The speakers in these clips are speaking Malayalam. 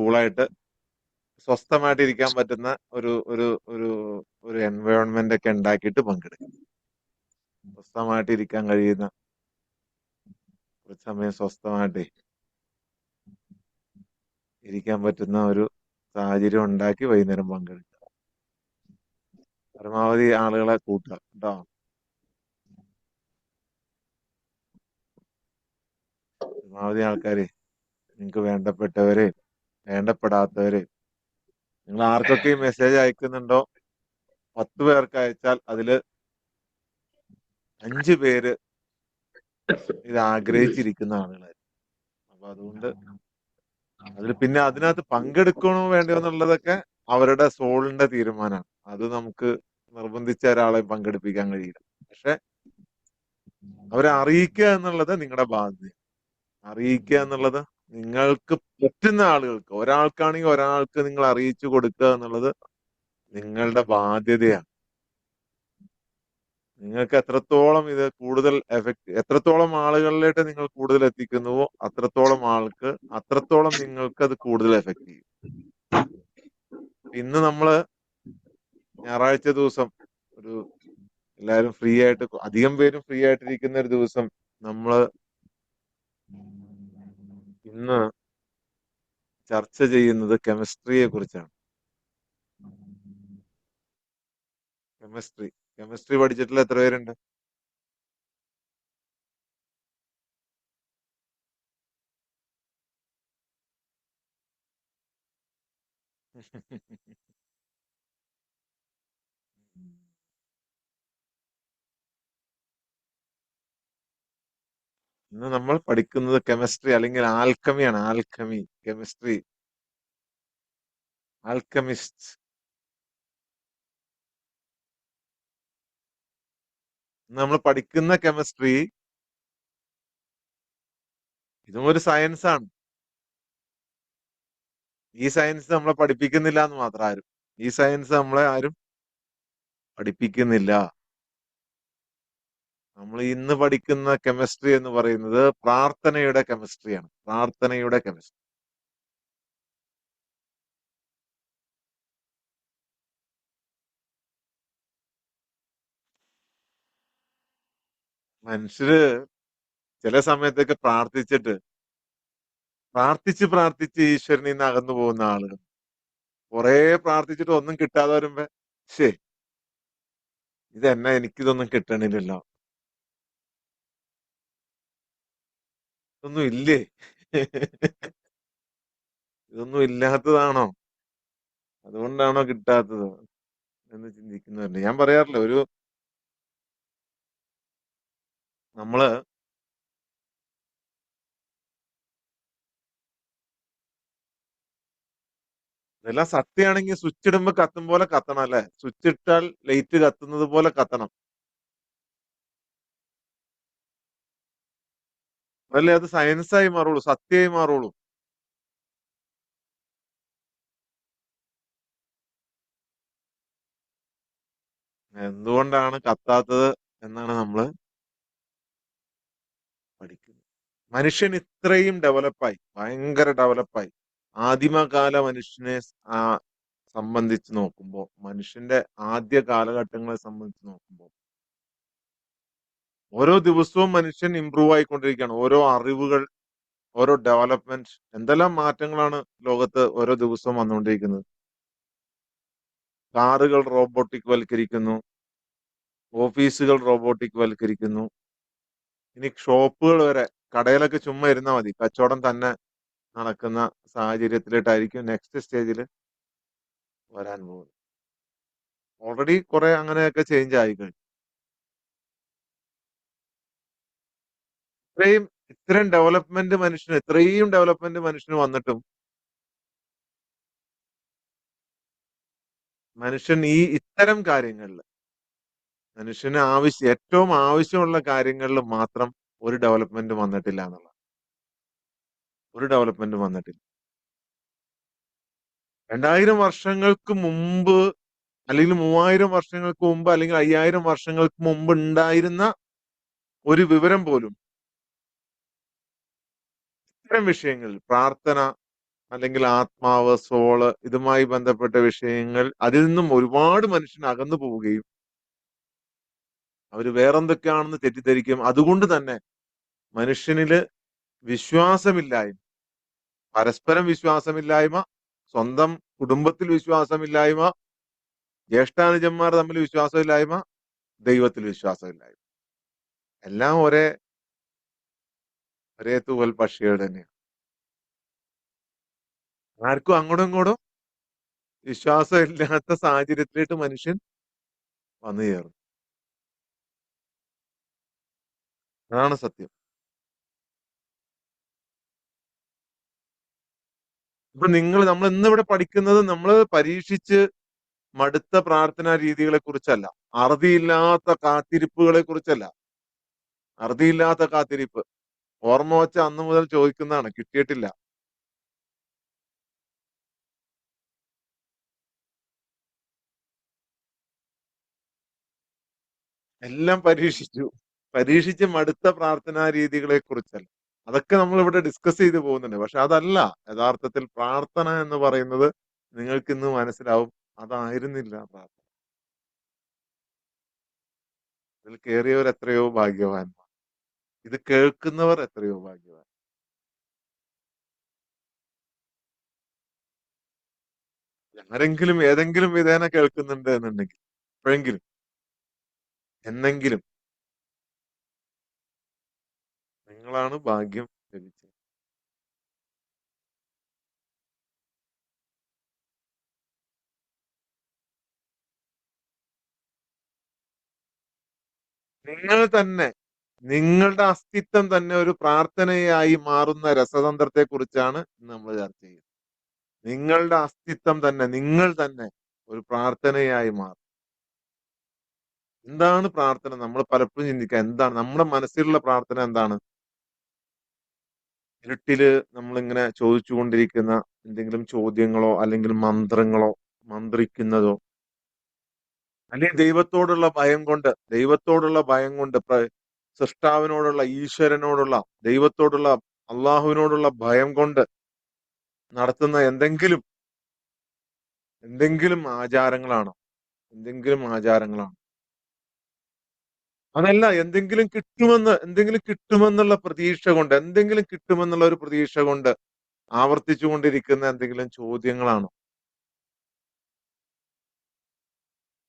കൂളായിട്ട് സ്വസ്ഥമായിട്ട് ഇരിക്കാൻ പറ്റുന്ന ഒരു ഒരു ഒരു ഒരു എൻവയോൺമെന്റ് ഒക്കെ ഉണ്ടാക്കിയിട്ട് പങ്കെടുക്കും. സ്വസ്ഥമായിട്ട് ഇരിക്കാൻ കഴിയുന്ന കുറച്ച് സമയം സ്വസ്ഥമായിട്ട് ഇരിക്കാൻ പറ്റുന്ന ഒരു സാഹചര്യം ഉണ്ടാക്കി വൈകുന്നേരം പങ്കെടുക്കുക. പരമാവധി ആളുകളെ കൂട്ടുക കേട്ടോ. പരമാവധി ആൾക്കാര്, നിങ്ങൾക്ക് വേണ്ടപ്പെട്ടവര്, വേണ്ടപ്പെടാത്തവര്, നിങ്ങൾ ആർക്കൊക്കെ ഈ മെസ്സേജ് അയക്കുന്നുണ്ടോ 10 പേർക്ക് അയച്ചാൽ അതില് 5 പേര് ഇത് ആഗ്രഹിച്ചിരിക്കുന്ന ആളുകളായിരിക്കും. അപ്പൊ അതുകൊണ്ട് പിന്നെ അതിനകത്ത് പങ്കെടുക്കണോ വേണ്ടയോ എന്നുള്ളതൊക്കെ അവരുടെ സോളിന്റെ തീരുമാനമാണ്. അത് നമുക്ക് നിർബന്ധിച്ച ഒരാളെ പങ്കെടുപ്പിക്കാൻ കഴിയില്ല. പക്ഷെ അവരെ അറിയിക്കുക എന്നുള്ളത് നിങ്ങളുടെ ബാധ്യത. അറിയിക്കുക എന്നുള്ളത് നിങ്ങൾക്ക് പറ്റുന്ന ആളുകൾക്ക്, ഒരാൾക്കാണെങ്കിൽ ഒരാൾക്ക് നിങ്ങൾ അറിയിച്ചു കൊടുക്കുക എന്നുള്ളത് നിങ്ങളുടെ ബാധ്യതയാണ്. നിങ്ങൾക്ക് എത്രത്തോളം ഇത് കൂടുതൽ എത്രത്തോളം ആളുകളിലേക്ക് നിങ്ങൾ കൂടുതൽ എത്തിക്കുന്നുവോ അത്രത്തോളം നിങ്ങൾക്ക് അത് കൂടുതൽ എഫക്ട് ചെയ്യും. ഇന്ന് നമ്മള് ഞായറാഴ്ച ദിവസം എല്ലാവരും ഫ്രീ ആയിട്ട്, അധികം പേരും ഫ്രീ ആയിട്ടിരിക്കുന്ന ഒരു ദിവസം നമ്മള് ഇന്ന് ചർച്ച ചെയ്യുന്നത് കെമിസ്ട്രിയെ കുറിച്ചാണ്. കെമിസ്ട്രി പഠിച്ചിട്ടുള്ള എത്ര പേരുണ്ട്? ഇന്ന് നമ്മൾ പഠിക്കുന്നത് കെമിസ്ട്രി അല്ലെങ്കിൽ ആൽക്കമിയാണ്. Chemistry, alchemist. നമ്മൾ പഠിക്കുന്ന കെമിസ്ട്രി ഇതും ഒരു സയൻസ് ആണ്. ഈ സയൻസ് നമ്മളെ പഠിപ്പിക്കുന്നില്ല എന്ന് മാത്രം ആരും. ഈ സയൻസ് നമ്മളെ ആരും പഠിപ്പിക്കുന്നില്ല. നമ്മൾ ഇന്ന് പഠിക്കുന്ന കെമിസ്ട്രി എന്ന് പറയുന്നത് പ്രാർത്ഥനയുടെ കെമിസ്ട്രിയാണ്. പ്രാർത്ഥനയുടെ കെമിസ്ട്രി. മനുഷ്യര് ചില സമയത്തൊക്കെ പ്രാർത്ഥിച്ച് ഈശ്വരനിൽ നിന്ന് അകന്നു പോകുന്ന ആളുകൾ. കുറെ പ്രാർത്ഥിച്ചിട്ട് ഒന്നും കിട്ടാതെ വരുമ്പോ എനിക്കിതൊന്നും കിട്ടണില്ലല്ലോ, ഇതൊന്നും ഇല്ലേ, ഇതൊന്നും ഇല്ലാത്തതാണോ, അതുകൊണ്ടാണോ കിട്ടാത്തത് എന്ന് ചിന്തിക്കുന്നുണ്ട്. ഞാൻ പറയാറില്ല, നമ്മള് ഇതെല്ലാം സത്യമാണെങ്കിൽ സ്വിച്ച് ഇടുമ്പോ കത്തും പോലെ കത്തണം അല്ലെ? സ്വിച്ച് ഇട്ടാൽ ലൈറ്റ് കത്തുന്നത് പോലെ കത്തണം. അതല്ലേ അത് സയൻസായി മാറുള്ളൂ, സത്യമായി മാറുള്ളൂ. എന്തുകൊണ്ടാണ് കത്താത്തത് എന്നാണ് നമ്മള് പഠിക്കുന്നത്. മനുഷ്യൻ ഇത്രയും ഡെവലപ്പായി, ഭയങ്കര ഡെവലപ്പായി. ആദിമകാല മനുഷ്യനെ സംബന്ധിച്ച് നോക്കുമ്പോൾ, മനുഷ്യന്റെ ആദ്യ കാലഘട്ടങ്ങളെ സംബന്ധിച്ച് നോക്കുമ്പോൾ, ഓരോ ദിവസവും മനുഷ്യൻ ഇമ്പ്രൂവ് ആയിക്കൊണ്ടിരിക്കുകയാണ്. ഓരോ അറിവുകൾ, ഓരോ ഡെവലപ്മെന്റ്, എന്തെല്ലാം മാറ്റങ്ങളാണ് ലോകത്ത് ഓരോ ദിവസവും വന്നുകൊണ്ടിരിക്കുന്നത്. കാറുകൾ റോബോട്ടിക് വൽക്കരിക്കുന്നു, ഓഫീസുകൾ റോബോട്ടിക് വൽക്കരിക്കുന്നു. ഇനി ഷോപ്പുകൾ വരെ, കടയിലൊക്കെ ചുമ്മാ ഇരുന്നാൽ മതി, കച്ചവടം തന്നെ നടക്കുന്ന സാഹചര്യത്തിലോട്ടായിരിക്കും നെക്സ്റ്റ് സ്റ്റേജിൽ വരാൻ പോകുന്നത്. ഓൾറെഡി കുറെ അങ്ങനെയൊക്കെ ചേഞ്ച് ആയി കഴിഞ്ഞു. ഇത്രയും ഡെവലപ്മെന്റ് മനുഷ്യന് വന്നിട്ടും മനുഷ്യൻ ഇത്തരം കാര്യങ്ങളിൽ, മനുഷ്യന് ഏറ്റവും ആവശ്യമുള്ള കാര്യങ്ങളിൽ മാത്രം ഒരു ഡെവലപ്മെന്റ് വന്നിട്ടില്ല എന്നുള്ള, ഒരു ഡെവലപ്മെന്റ് വന്നിട്ടില്ല. 2000 വർഷങ്ങൾക്ക് മുമ്പ് അല്ലെങ്കിൽ 3000 വർഷങ്ങൾക്ക് മുമ്പ് അല്ലെങ്കിൽ 5000 വർഷങ്ങൾക്ക് മുമ്പ് ഉണ്ടായിരുന്ന ഒരു വിവരം പോലും ഇത്തരം വിഷയങ്ങളിൽ, പ്രാർത്ഥന, അല്ലെങ്കിൽ ആത്മാവ്, സോള് ഇതുമായി ബന്ധപ്പെട്ട വിഷയങ്ങൾ അതിൽ നിന്നും ഒരുപാട് മനുഷ്യൻ അകന്നു പോവുകയും അവര് വേറെന്തൊക്കെയാണെന്ന് തെറ്റിദ്ധരിക്കും. അതുകൊണ്ട് തന്നെ മനുഷ്യനില് വിശ്വാസമില്ലായ്മ, പരസ്പരം വിശ്വാസമില്ലായ്മ, സ്വന്തം കുടുംബത്തിൽ വിശ്വാസമില്ലായ്മ, ജ്യേഷ്ഠാനുജന്മാർ തമ്മിൽ വിശ്വാസമില്ലായ്മ, ദൈവത്തിൽ വിശ്വാസമില്ലായ്മ. എല്ലാം ഒരേ തൂവൽ പക്ഷികൾ തന്നെയാണ്. ആർക്കും അങ്ങോട്ടും ഇങ്ങോട്ടും വിശ്വാസം ഇല്ലാത്ത സാഹചര്യത്തിലേക്ക് മനുഷ്യൻ വന്നു ചേർന്നു. അതാണ് സത്യം. ഇപ്പൊ നമ്മൾ ഇന്നിവിടെ പഠിക്കുന്നത് നമ്മൾ പരീക്ഷിച്ച് മടുത്ത പ്രാർത്ഥനാ രീതികളെ കുറിച്ചല്ല. അറുതിയില്ലാത്ത കാത്തിരിപ്പുകളെ കുറിച്ചല്ല. അറുതിയില്ലാത്ത കാത്തിരിപ്പ്. ഓർമ്മ വച്ച അന്ന് മുതൽ ചോദിക്കുന്നതാണ്. കിട്ടിയിട്ടില്ല. എല്ലാം പരീക്ഷിച്ചു. പരീക്ഷിച്ച് മടുത്ത പ്രാർത്ഥനാ രീതികളെ കുറിച്ചല്ല. അതൊക്കെ നമ്മൾ ഇവിടെ ഡിസ്കസ് ചെയ്ത് പോകുന്നുണ്ട്. പക്ഷെ അതല്ല യഥാർത്ഥത്തിൽ പ്രാർത്ഥന എന്ന് പറയുന്നത് നിങ്ങൾക്ക് ഇന്ന് മനസ്സിലാവും. അതായിരുന്നില്ല പ്രാർത്ഥന. ഇതിൽ കയറിയവർ എത്രയോ ഭാഗ്യവാന്മാർ. ഇത് കേൾക്കുന്നവർ എത്രയോ ഭാഗ്യവാൻ. ആരെങ്കിലും ഏതെങ്കിലും വിധേന കേൾക്കുന്നുണ്ട് എന്നുണ്ടെങ്കിൽ എപ്പോഴെങ്കിലും എന്നെങ്കിലും നിങ്ങളാണ് ഭാഗ്യം ലഭിച്ചത്. നിങ്ങൾ തന്നെ നിങ്ങളുടെ അസ്തിത്വം തന്നെ ഒരു പ്രാർത്ഥനയായി മാറുന്ന രസതന്ത്രത്തെ കുറിച്ചാണ് നമ്മൾ ചർച്ച ചെയ്യുന്നത്. നിങ്ങളുടെ അസ്തിത്വം തന്നെ നിങ്ങൾ തന്നെ ഒരു പ്രാർത്ഥനയായി മാറും. എന്താണ് പ്രാർത്ഥന? നമ്മൾ പലപ്പോഴും ചിന്തിക്കുക എന്താണ് നമ്മുടെ മനസ്സിലുള്ള പ്രാർത്ഥന എന്താണ്? ഇരുട്ടില് നമ്മളിങ്ങനെ ചോദിച്ചുകൊണ്ടിരിക്കുന്ന എന്തെങ്കിലും ചോദ്യങ്ങളോ അല്ലെങ്കിൽ മന്ത്രങ്ങളോ മന്ത്രിക്കുന്നതോ അല്ലെങ്കിൽ ദൈവത്തോടുള്ള ഭയം കൊണ്ട് സൃഷ്ടാവിനോടുള്ള ഈശ്വരനോടുള്ള ദൈവത്തോടുള്ള അള്ളാഹുവിനോടുള്ള ഭയം കൊണ്ട് നടത്തുന്ന എന്തെങ്കിലും ആചാരങ്ങളാണോ? എന്തെങ്കിലും ആചാരങ്ങളാണോ? അതല്ല എന്തെങ്കിലും കിട്ടുമെന്നുള്ള പ്രതീക്ഷ കൊണ്ട് എന്തെങ്കിലും കിട്ടുമെന്നുള്ള ഒരു പ്രതീക്ഷ കൊണ്ട് ആവർത്തിച്ചു കൊണ്ടിരിക്കുന്ന എന്തെങ്കിലും ചോദ്യങ്ങളാണോ?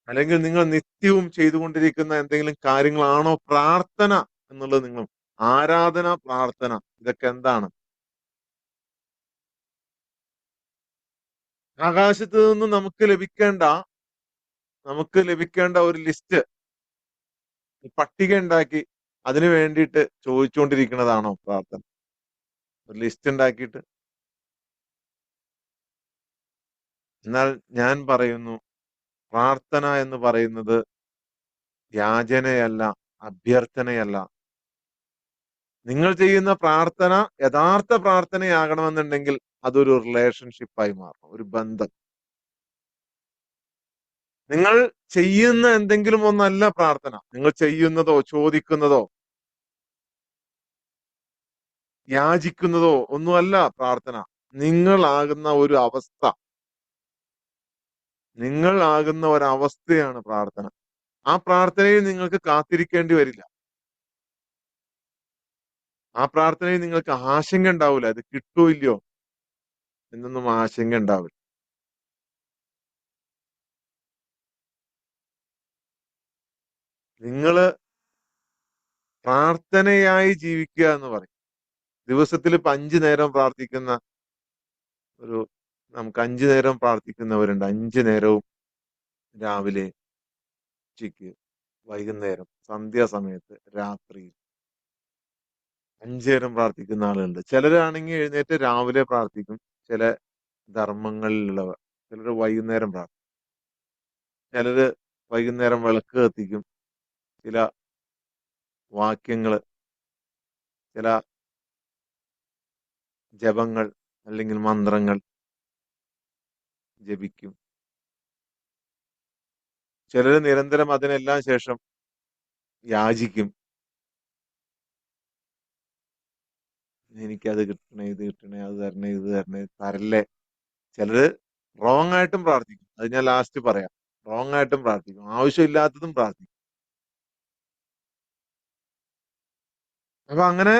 അല്ലെങ്കിൽ നിങ്ങൾ നിത്യവും ചെയ്തുകൊണ്ടിരിക്കുന്ന എന്തെങ്കിലും കാര്യങ്ങളാണോ പ്രാർത്ഥന എന്നുള്ളത് നിങ്ങൾ ആരാധന, പ്രാർത്ഥന ഇതൊക്കെ എന്താണ്? ആകാശത്ത് നിന്ന് നമുക്ക് ലഭിക്കേണ്ട ഒരു ലിസ്റ്റ് പട്ടിക ഉണ്ടാക്കി അതിനു വേണ്ടിയിട്ട് ചോദിച്ചുകൊണ്ടിരിക്കുന്നതാണോ പ്രാർത്ഥന? ഒരു ലിസ്റ്റ് ഉണ്ടാക്കിയിട്ട്. എന്നാൽ ഞാൻ പറയുന്നു പ്രാർത്ഥന എന്ന് പറയുന്നത് യാചനയല്ല, അഭ്യർത്ഥനയല്ല. നിങ്ങൾ ചെയ്യുന്ന പ്രാർത്ഥന യഥാർത്ഥ പ്രാർത്ഥനയാകണമെന്നുണ്ടെങ്കിൽ അതൊരു റിലേഷൻഷിപ്പായി മാറണം, ഒരു ബന്ധം. നിങ്ങൾ ചെയ്യുന്ന എന്തെങ്കിലും ഒന്നല്ല പ്രാർത്ഥന. നിങ്ങൾ ചെയ്യുന്നതോ ചോദിക്കുന്നതോ യാചിക്കുന്നതോ ഒന്നുമല്ല പ്രാർത്ഥന. നിങ്ങളാകുന്ന ഒരു അവസ്ഥ, നിങ്ങളാകുന്ന ഒരവസ്ഥയാണ് പ്രാർത്ഥന. ആ പ്രാർത്ഥനയിൽ നിങ്ങൾക്ക് കാത്തിരിക്കേണ്ടി വരില്ല. ആ പ്രാർത്ഥനയിൽ നിങ്ങൾക്ക് ആശങ്ക ഉണ്ടാവില്ല. അത് കിട്ടോ ഇല്ലയോ എന്നൊന്നും ആശങ്ക ഉണ്ടാവില്ല. നിങ്ങള് പ്രാർത്ഥനയായി ജീവിക്കുക എന്ന് പറയും. ദിവസത്തിൽ ഇപ്പൊ 5 നേരം പ്രാർത്ഥിക്കുന്ന ഒരു നമുക്ക് 5 നേരം പ്രാർത്ഥിക്കുന്നവരുണ്ട്. 5 നേരവും രാവിലെ, ഉച്ചയ്ക്ക്, വൈകുന്നേരം, സന്ധ്യാസമയത്ത്, രാത്രിയിൽ 5 നേരം പ്രാർത്ഥിക്കുന്ന ആളുകളുണ്ട്. ചിലരാണെങ്കിൽ എഴുന്നേറ്റ് രാവിലെ പ്രാർത്ഥിക്കും. ചില ധർമ്മങ്ങളിലുള്ളവർ. ചിലര് വൈകുന്നേരം പ്രാർത്ഥിക്കും. ചിലര് വൈകുന്നേരം വിളക്ക് കത്തിക്കും. ചില വാക്യങ്ങള്, ചില ജപങ്ങൾ അല്ലെങ്കിൽ മന്ത്രങ്ങൾ ജപിക്കും. ചിലര് നിരന്തരം അതിനെല്ലാം ശേഷം യാചിക്കും. എനിക്കത് കിട്ടണേ, ഇത് കിട്ടണേ, അത് തരണേ, ഇത് തരണേ, തരല്ലേ. ചിലര് റോങ് ആയിട്ടും പ്രാർത്ഥിക്കും. അത് ഞാൻ ലാസ്റ്റ് പറയാം. റോങ് ആയിട്ടും പ്രാർത്ഥിക്കും. ആവശ്യമില്ലാത്തതും പ്രാർത്ഥിക്കും. അപ്പൊ അങ്ങനെ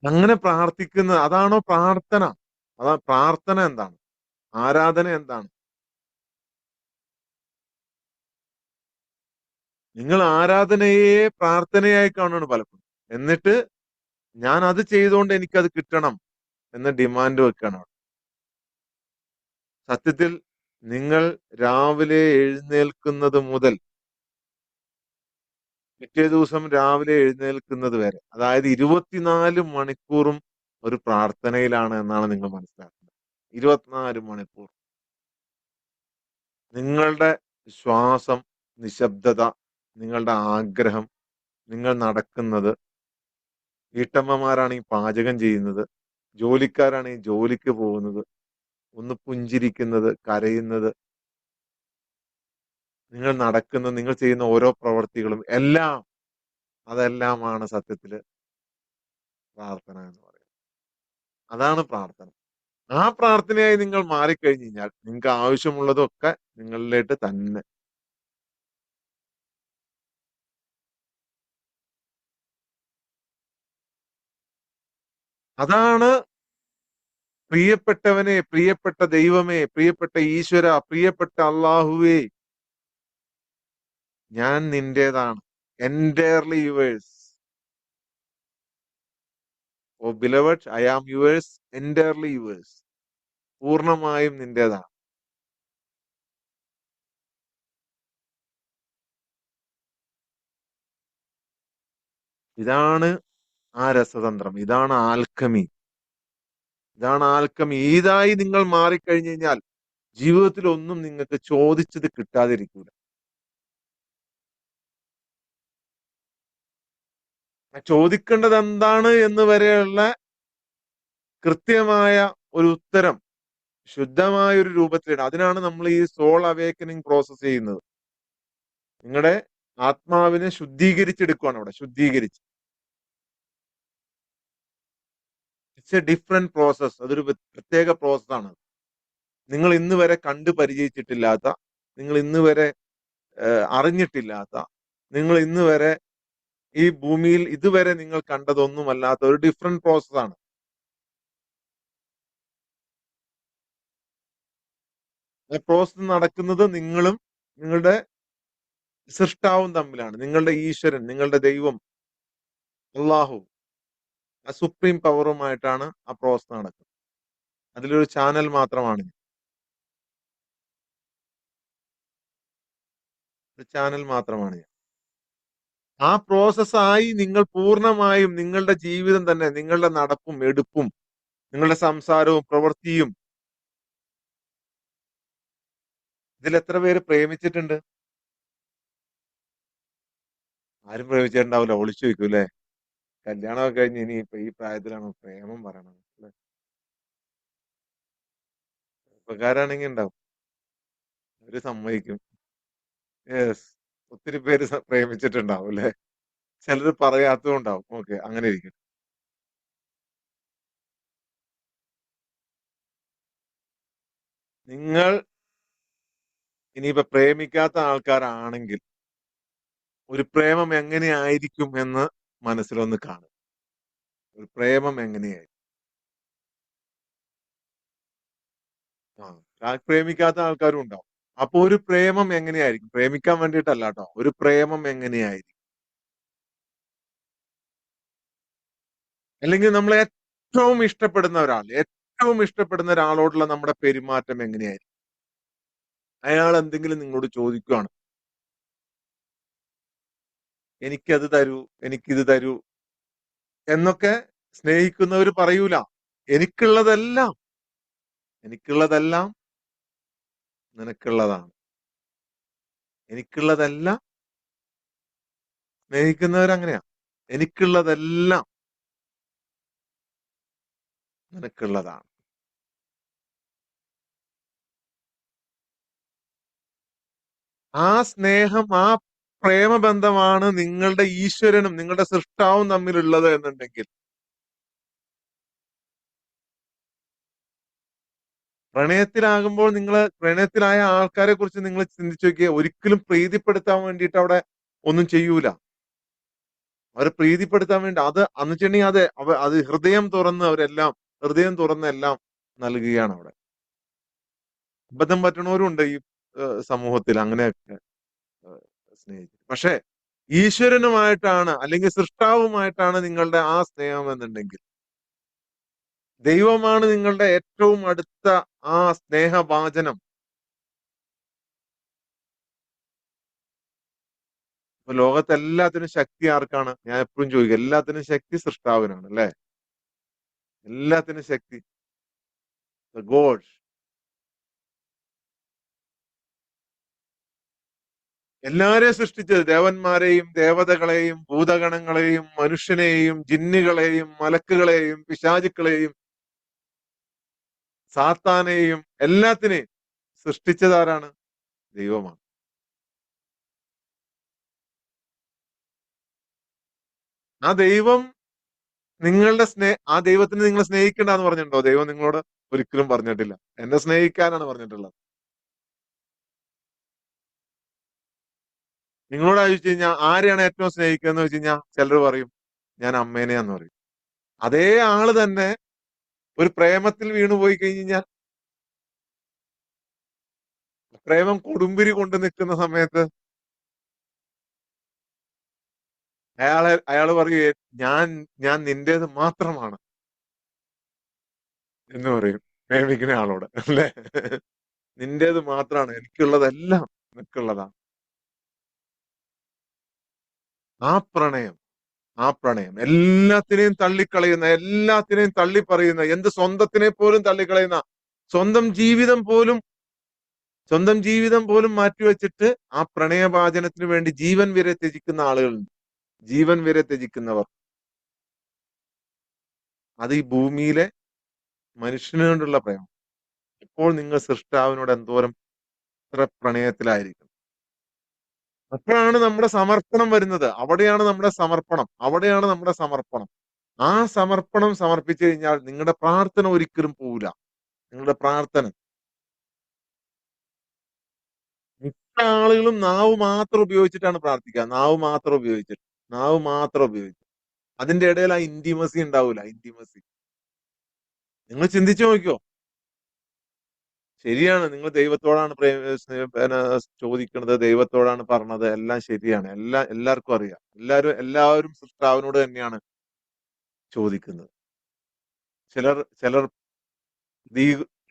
അങ്ങനെ പ്രാർത്ഥിക്കുന്ന അതാണോ പ്രാർത്ഥന? അതാ പ്രാർത്ഥന എന്താണ്? ആരാധന എന്താണ്? നിങ്ങൾ ആരാധനയെ പ്രാർത്ഥനയായി കാണുകയാണ് പലപ്പോഴും. എന്നിട്ട് ഞാൻ അത് ചെയ്തുകൊണ്ട് എനിക്കത് കിട്ടണം എന്ന് ഡിമാൻഡ് വെക്കുകയാണ് അവിടെ. സത്യത്തിൽ നിങ്ങൾ രാവിലെ എഴുന്നേൽക്കുന്നത് മുതൽ പിറ്റേ ദിവസം രാവിലെ എഴുന്നേൽക്കുന്നത് വരെ, അതായത് 24 മണിക്കൂറും ഒരു പ്രാർത്ഥനയിലാണ് എന്നാണ് നിങ്ങൾ മനസ്സിലാക്കേണ്ടത്. 24 മണിക്കൂർ. നിങ്ങളുടെ ശ്വാസം, നിശബ്ദത, നിങ്ങളുടെ ആഗ്രഹം, നിങ്ങൾ നടക്കുന്നത്, വീട്ടമ്മമാരാണ് ഈ പാചകം ചെയ്യുന്നത്, ജോലിക്കാരാണ് ഈ ജോലിക്ക് പോകുന്നത്, ഒന്ന് പുഞ്ചിരിക്കുന്നത്, കരയുന്നത്, നിങ്ങൾ നടക്കുന്നത്, നിങ്ങൾ ചെയ്യുന്ന ഓരോ പ്രവർത്തികളും എല്ലാം അതെല്ലാമാണ് സത്യത്തില് പ്രാർത്ഥന എന്ന് പറയുന്നത്. അതാണ് പ്രാർത്ഥന. ആ പ്രാർത്ഥനയായി നിങ്ങൾ മാറിക്കഴിഞ്ഞു കഴിഞ്ഞാൽ നിങ്ങൾക്ക് ആവശ്യമുള്ളതൊക്കെ നിങ്ങളിലേക്ക് തന്നെ. അതാണ് പ്രിയപ്പെട്ടവനെ, പ്രിയപ്പെട്ട ദൈവമേ, പ്രിയപ്പെട്ട ഈശ്വര, പ്രിയപ്പെട്ട അള്ളാഹുവേ, ഞാൻ നിന്റേതാണ്. Entirely yours. Oh beloved, I am yours, entirely yours. പൂർണ്ണമായും നിന്റേതാണ്. ഇതാണ് ആ രസതന്ത്രം. ഇതാണ് ആൽക്കമി. ഇതാണ് ആൽക്കമി. ഇതായി നിങ്ങൾ മാറിക്കഴിഞ്ഞു കഴിഞ്ഞാൽ ജീവിതത്തിൽ ഒന്നും നിങ്ങൾക്ക് ചോദിച്ചത് കിട്ടാതിരിക്കൂല. ചോദിക്കേണ്ടത് എന്താണ് എന്ന് വരെയുള്ള കൃത്യമായ ഒരു ഉത്തരം ശുദ്ധമായ ഒരു രൂപത്തിലിടാം. അതിനാണ് നമ്മൾ ഈ സോൾ അവേക്കനിങ് പ്രോസസ് ചെയ്യുന്നത്. നിങ്ങളുടെ ആത്മാവിനെ ശുദ്ധീകരിച്ചെടുക്കുകയാണ് അവിടെ. ശുദ്ധീകരിച്ച്. It's A different process. അതൊരു പ്രത്യേക പ്രോസസ്സാണ്. നിങ്ങൾ ഇന്ന് വരെ കണ്ട് പരിചയിച്ചിട്ടില്ലാത്ത, നിങ്ങൾ ഇന്ന് വരെ അറിഞ്ഞിട്ടില്ലാത്ത, നിങ്ങൾ ഇന്ന് വരെ ഈ ഭൂമിയിൽ ഇതുവരെ നിങ്ങൾ കണ്ടതൊന്നുമല്ലാത്ത ഒരു ഡിഫറെന്റ് പ്രോസസ്സാണ്. ആ പ്രോസസ് നടക്കുന്നത് നിങ്ങളും നിങ്ങളുടെ സൃഷ്ടാവും തമ്മിലാണ്. നിങ്ങളുടെ ഈശ്വരൻ, നിങ്ങളുടെ ദൈവം, അള്ളാഹു, ആ സുപ്രീം പവറുമായിട്ടാണ് ആ പ്രോസസ് നടക്കുന്നത്. അതിലൊരു ചാനൽ മാത്രമാണ് ഞാൻ. ഒരു ചാനൽ മാത്രമാണ് ഞാൻ. ആ പ്രോസസ്സായി നിങ്ങൾ പൂർണ്ണമായും നിങ്ങളുടെ ജീവിതം തന്നെ, നിങ്ങളുടെ നടപ്പും എടുപ്പും നിങ്ങളുടെ സംസാരവും പ്രവൃത്തിയും, ഇതിൽ എത്ര പേര് പ്രേമിച്ചിട്ടുണ്ട്? ആരും പ്രേമിച്ചിട്ടുണ്ടാവില്ല. ഒളിച്ചു വെക്കും അല്ലെ? കല്യാണമൊക്കെ കഴിഞ്ഞ് ഇനി ഇപ്പൊ ഈ പ്രായത്തിലാണ് പ്രേമം പറയണത് അല്ലെ? ചെറുപ്പക്കാരാണെങ്കിൽ ഉണ്ടാവും. അവര് സമ്മതിക്കും. യെസ്. ഒത്തിരി പേര് പ്രേമിച്ചിട്ടുണ്ടാവും അല്ലെ? ചിലര് പറയാത്തതും ഉണ്ടാവും. ഓക്കെ, അങ്ങനെ ഇരിക്കും. നിങ്ങൾ ഇനിയിപ്പോ പ്രേമിക്കാത്ത ആൾക്കാരാണെങ്കിൽ ഒരു പ്രേമം എങ്ങനെയായിരിക്കും എന്ന് മനസ്സിലൊന്ന് കാണും. ഒരു പ്രേമം എങ്ങനെയായിരിക്കും? പ്രേമിക്കാത്ത ആൾക്കാരും ഉണ്ടാവും. അപ്പൊ ഒരു പ്രേമം എങ്ങനെയായിരിക്കും? പ്രേമിക്കാൻ വേണ്ടിയിട്ടല്ല കേട്ടോ. ഒരു പ്രേമം എങ്ങനെയായിരിക്കും? അല്ലെങ്കിൽ നമ്മൾ ഏറ്റവും ഇഷ്ടപ്പെടുന്ന ഒരാളോടുള്ള നമ്മുടെ പെരുമാറ്റം എങ്ങനെയായിരിക്കും? അയാൾ എന്തെങ്കിലും നിങ്ങളോട് ചോദിക്കുകയാണ്, എനിക്കത് തരൂ, എനിക്കിത് തരൂ എന്നൊക്കെ സ്നേഹിക്കുന്നവര് പറയൂല. എനിക്കുള്ളതെല്ലാം എനിക്കുള്ളതെല്ലാം നിനക്കുള്ളതാണ്. എനിക്കുള്ളതെല്ലാം സ്നേഹിക്കുന്നവരങ്ങനെയാ. എനിക്കുള്ളതെല്ലാം നിനക്കുള്ളതാണ്. ആ സ്നേഹം, ആ പ്രേമബന്ധമാണ് നിങ്ങളുടെ ഈശ്വരനും നിങ്ങളുടെ സൃഷ്ടാവും തമ്മിലുള്ളത് എന്നുണ്ടെങ്കിൽ പ്രണയത്തിലാകുമ്പോൾ പ്രണയത്തിലായ ആൾക്കാരെ കുറിച്ച് നിങ്ങൾ ചിന്തിച്ചു നോക്കിയേ, ഒരിക്കലും പ്രീതിപ്പെടുത്താൻ വേണ്ടിയിട്ട് അവിടെ ഒന്നും ചെയ്യൂല. അവരെ പ്രീതിപ്പെടുത്താൻ വേണ്ടി അന്ന് വെച്ചിട്ടുണ്ടെങ്കിൽ അത് ഹൃദയം തുറന്ന് ഹൃദയം തുറന്ന് എല്ലാം നൽകുകയാണ് അവിടെ. അബദ്ധം പറ്റണവരും ഉണ്ട് ഈ സമൂഹത്തിൽ അങ്ങനെയൊക്കെ സ്നേഹിച്ചു. പക്ഷെ ഈശ്വരനുമായിട്ടാണ് അല്ലെങ്കിൽ സൃഷ്ടാവുമായിട്ടാണ് നിങ്ങളുടെ ആ സ്നേഹം എന്നുണ്ടെങ്കിൽ, ദൈവമാണ് നിങ്ങളുടെ ഏറ്റവും അടുത്ത ആ സ്നേഹവാചനം. ഇപ്പൊ ലോകത്ത് എല്ലാത്തിനും ശക്തി ആർക്കാണ്? ഞാൻ എപ്പോഴും ചോദിക്കും, എല്ലാത്തിനും ശക്തി സൃഷ്ടാവിനാണ് അല്ലെ? എല്ലാത്തിനും ശക്തി ഗോഡ്. എല്ലാരെയും സൃഷ്ടിച്ചത്, ദേവന്മാരെയും ദേവതകളെയും ഭൂതഗണങ്ങളെയും മനുഷ്യനെയും ജിന്നുകളെയും മലക്കുകളെയും പിശാചുക്കളെയും സാത്താനെയും എല്ലാത്തിനെയും സൃഷ്ടിച്ചതാരാണ്? ദൈവമാണ്. ആ ദൈവം ആ ദൈവത്തിന് നിങ്ങൾ സ്നേഹിക്കണ്ടെന്ന് പറഞ്ഞിട്ടുണ്ടോ? ദൈവം നിങ്ങളോട് ഒരിക്കലും പറഞ്ഞിട്ടില്ല. എന്നെ സ്നേഹിക്കാനാണ് പറഞ്ഞിട്ടുള്ളത്. നിങ്ങളോട് ചോദിച്ചു കഴിഞ്ഞാൽ ആരെയാണ് ഏറ്റവും സ്നേഹിക്കുക എന്ന് വെച്ച് കഴിഞ്ഞാൽ ചിലർ പറയും ഞാൻ അമ്മേനെയാന്ന് പറയും. അതേ ആള് തന്നെ ഒരു പ്രേമത്തിൽ വീണുപോയി കഴിഞ്ഞാൽ, പ്രേമം കൊടുമ്പിരി കൊണ്ട് നിൽക്കുന്ന സമയത്ത് അയാള് പറയേ ഞാൻ ഞാൻ നിന്റേത് മാത്രമാണ് എന്ന് പറയും പ്രേമിക്കുന്ന ആളോട്, അല്ലെ? നിന്റേത് മാത്രമാണ്, എനിക്കുള്ളതെല്ലാം നിനക്കുള്ളതാണ്. ആ പ്രണയം ആ പ്രണയം എല്ലാത്തിനെയും തള്ളിപ്പറയുന്ന, സ്വന്തത്തിനെ പോലും തള്ളിക്കളയുന്ന, സ്വന്തം ജീവിതം പോലും മാറ്റിവെച്ചിട്ട് ആ പ്രണയവാചനത്തിന് വേണ്ടി ജീവൻ വരെ ത്യജിക്കുന്ന ആളുകളുണ്ട്. ജീവൻ വരെ ത്യജിക്കുന്നവർ. അത് ഈ ഭൂമിയിലെ മനുഷ്യനോടുള്ള പ്രേമം. ഇപ്പോൾ നിങ്ങൾ സൃഷ്ടാവിനോട് എന്തോരം എത്ര പ്രണയത്തിലായിരിക്കും. അപ്പോഴാണ് നമ്മുടെ സമർപ്പണം വരുന്നത്. അവിടെയാണ് നമ്മുടെ സമർപ്പണം. ആ സമർപ്പണം സമർപ്പിച്ചു കഴിഞ്ഞാൽ നിങ്ങളുടെ പ്രാർത്ഥന ഒരിക്കലും പോവില്ല. നിങ്ങളുടെ പ്രാർത്ഥന, മിക്ക ആളുകളും നാവ് മാത്രം ഉപയോഗിച്ചിട്ടാണ് പ്രാർത്ഥിക്കുക. നാവ് മാത്രം ഉപയോഗിച്ച് അതിന്റെ ഇടയിൽ ആ ഇന്റിമസി ഉണ്ടാവൂല. നിങ്ങൾ ചിന്തിച്ചു നോക്കിയോ? ശരിയാണ്, നിങ്ങൾ ദൈവത്തോടാണ് ചോദിക്കുന്നത്, ദൈവത്തോടാണ് പറഞ്ഞത്, എല്ലാം ശരിയാണ്. എല്ലാവർക്കും അറിയാം. എല്ലാവരും സൃഷ്ടാവിനോട് തന്നെയാണ് ചോദിക്കുന്നത്. ചിലർ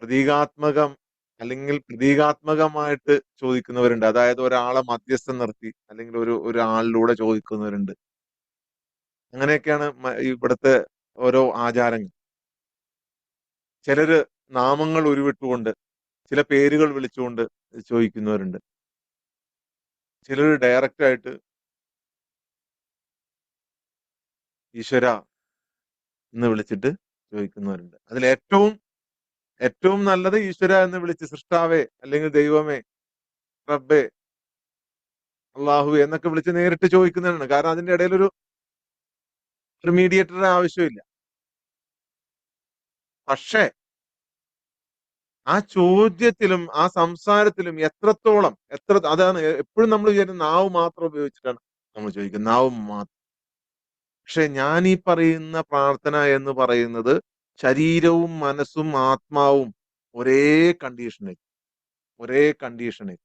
പ്രതീകാത്മകം അല്ലെങ്കിൽ പ്രതീകാത്മകമായിട്ട് ചോദിക്കുന്നവരുണ്ട്. അതായത് ഒരാളെ മധ്യസ്ഥം നിർത്തി അല്ലെങ്കിൽ ഒരാളിലൂടെ ചോദിക്കുന്നവരുണ്ട്. അങ്ങനെയൊക്കെയാണ് ഇവിടുത്തെ ഓരോ ആചാരങ്ങൾ. ചിലര് നാമങ്ങൾ ഉരുവിട്ടുകൊണ്ട്, ചില പേരുകൾ വിളിച്ചുകൊണ്ട് ചോദിക്കുന്നവരുണ്ട്. ചിലർ ഡയറക്റ്റ് ആയിട്ട് ഈശ്വര എന്ന് വിളിച്ചിട്ട് ചോദിക്കുന്നവരുണ്ട്. അതിൽ ഏറ്റവും നല്ലത് ഈശ്വര എന്ന് വിളിച്ച് സൃഷ്ടാവേ അല്ലെങ്കിൽ ദൈവമേ, റബ്ബേ, അള്ളാഹു എന്നൊക്കെ വിളിച്ച് നേരിട്ട് ചോദിക്കുന്നതാണ്. കാരണം അതിന്റെ ഇടയിൽ ഒരു മീഡിയേറ്ററുടെ ആവശ്യമില്ല. പക്ഷേ ആ ചോദ്യത്തിലും ആ സംസാരത്തിലും അതാണ് എപ്പോഴും നമ്മൾ വിചാരിക്കുന്നത് നാവ് മാത്രം ഉപയോഗിച്ചിട്ടാണ് നമ്മൾ ചോദിക്കുന്നത്. നാവ് മാത്രം. പക്ഷെ ഞാൻ ഈ പറയുന്ന പ്രാർത്ഥന എന്ന് പറയുന്നത് ശരീരവും മനസ്സും ആത്മാവും ഒരേ കണ്ടീഷനിൽ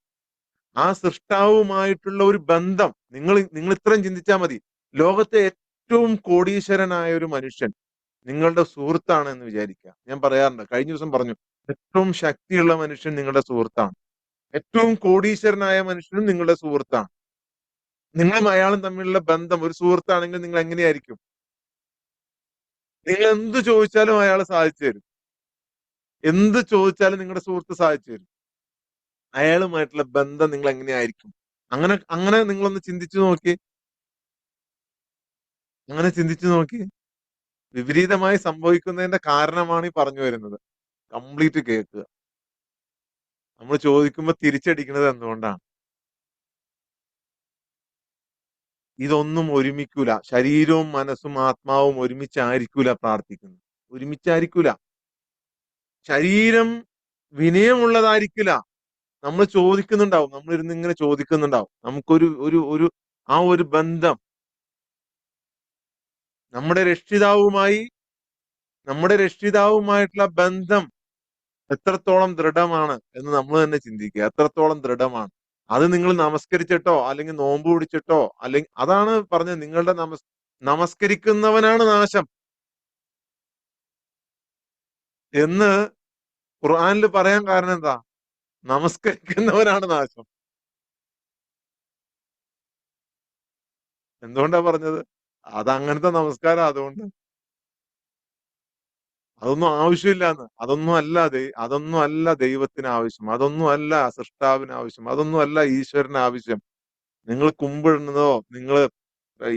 ആ സൃഷ്ടാവുമായിട്ടുള്ള ഒരു ബന്ധം നിങ്ങൾ ഇത്രയും ചിന്തിച്ചാൽ മതി. ലോകത്തെ ഏറ്റവും കോടീശ്വരനായ ഒരു മനുഷ്യൻ നിങ്ങളുടെ സുഹൃത്താണ് എന്ന് വിചാരിക്കുക. ഞാൻ പറയാറുണ്ട്, കഴിഞ്ഞ ദിവസം പറഞ്ഞു, ഏറ്റവും ശക്തിയുള്ള മനുഷ്യൻ നിങ്ങളുടെ സുഹൃത്താണ്. ഏറ്റവും കോടീശ്വരനായ മനുഷ്യനും നിങ്ങളുടെ സുഹൃത്താണ്. നിങ്ങളും അയാളും തമ്മിലുള്ള ബന്ധം ഒരു സുഹൃത്താണെങ്കിൽ നിങ്ങൾ എങ്ങനെയായിരിക്കും? നിങ്ങൾ എന്ത് ചോദിച്ചാലും അയാൾ സാധിച്ചു തരും. എന്ത് ചോദിച്ചാലും നിങ്ങളുടെ സുഹൃത്ത് സാധിച്ചു തരും. അയാളുമായിട്ടുള്ള ബന്ധം നിങ്ങൾ എങ്ങനെയായിരിക്കും? അങ്ങനെ നിങ്ങളൊന്ന് ചിന്തിച്ചു നോക്കി. വിപരീതമായി സംഭവിക്കുന്നതിന്റെ കാരണമാണ് ഈ പറഞ്ഞു വരുന്നത്. കംപ്ലീറ്റ് കേൾക്കുക. നമ്മൾ ചോദിക്കുമ്പോൾ തിരിച്ചടിക്കുന്നത് എന്തുകൊണ്ടാണ്? ഇതൊന്നും ഒരുമിക്കൂല. ശരീരവും മനസ്സും ആത്മാവും ഒരുമിച്ചായിരിക്കൂല പ്രാർത്ഥിക്കുന്നത്. ഒരുമിച്ചായിരിക്കൂല. ശരീരം വിനയമുള്ളതായിരിക്കില്ല. നമ്മൾ ചോദിക്കുന്നുണ്ടാവും. നമ്മളിരുന്ന് ഇങ്ങനെ ചോദിക്കുന്നുണ്ടാവും. നമുക്കൊരു ഒരു ഒരു ആ ഒരു ബന്ധം നമ്മുടെ രക്ഷിതാവുമായി നമ്മുടെ രക്ഷിതാവുമായിട്ടുള്ള ബന്ധം എത്രത്തോളം ദൃഢമാണ് എന്ന് നമ്മൾ തന്നെ ചിന്തിക്കുക. എത്രത്തോളം ദൃഢമാണ്. അത് നിങ്ങൾ നമസ്കരിച്ചിട്ടോ അല്ലെങ്കിൽ നോമ്പ് പിടിച്ചിട്ടോ അല്ലെങ്കിൽ അതാണ് പറഞ്ഞത് നിങ്ങളുടെ നമസ്കരിക്കുന്നവനാണ് നാശം എന്ന് ഖുർആനിൽ പറയാൻ കാരണം എന്താ? നമസ്കരിക്കുന്നവനാണ് നാശം. എന്തുകൊണ്ടാ പറഞ്ഞത്? അത് അങ്ങനത്തെ നമസ്കാരം അതുകൊണ്ട്. അതൊന്നും ആവശ്യമില്ലാന്ന്. അതൊന്നും അല്ല ദൈവത്തിന് ആവശ്യം. അതൊന്നും അല്ല സൃഷ്ടാവിന് ആവശ്യം. അതൊന്നും അല്ല ഈശ്വരന് ആവശ്യം. നിങ്ങൾ കുമ്പിടുന്നതോ, നിങ്ങൾ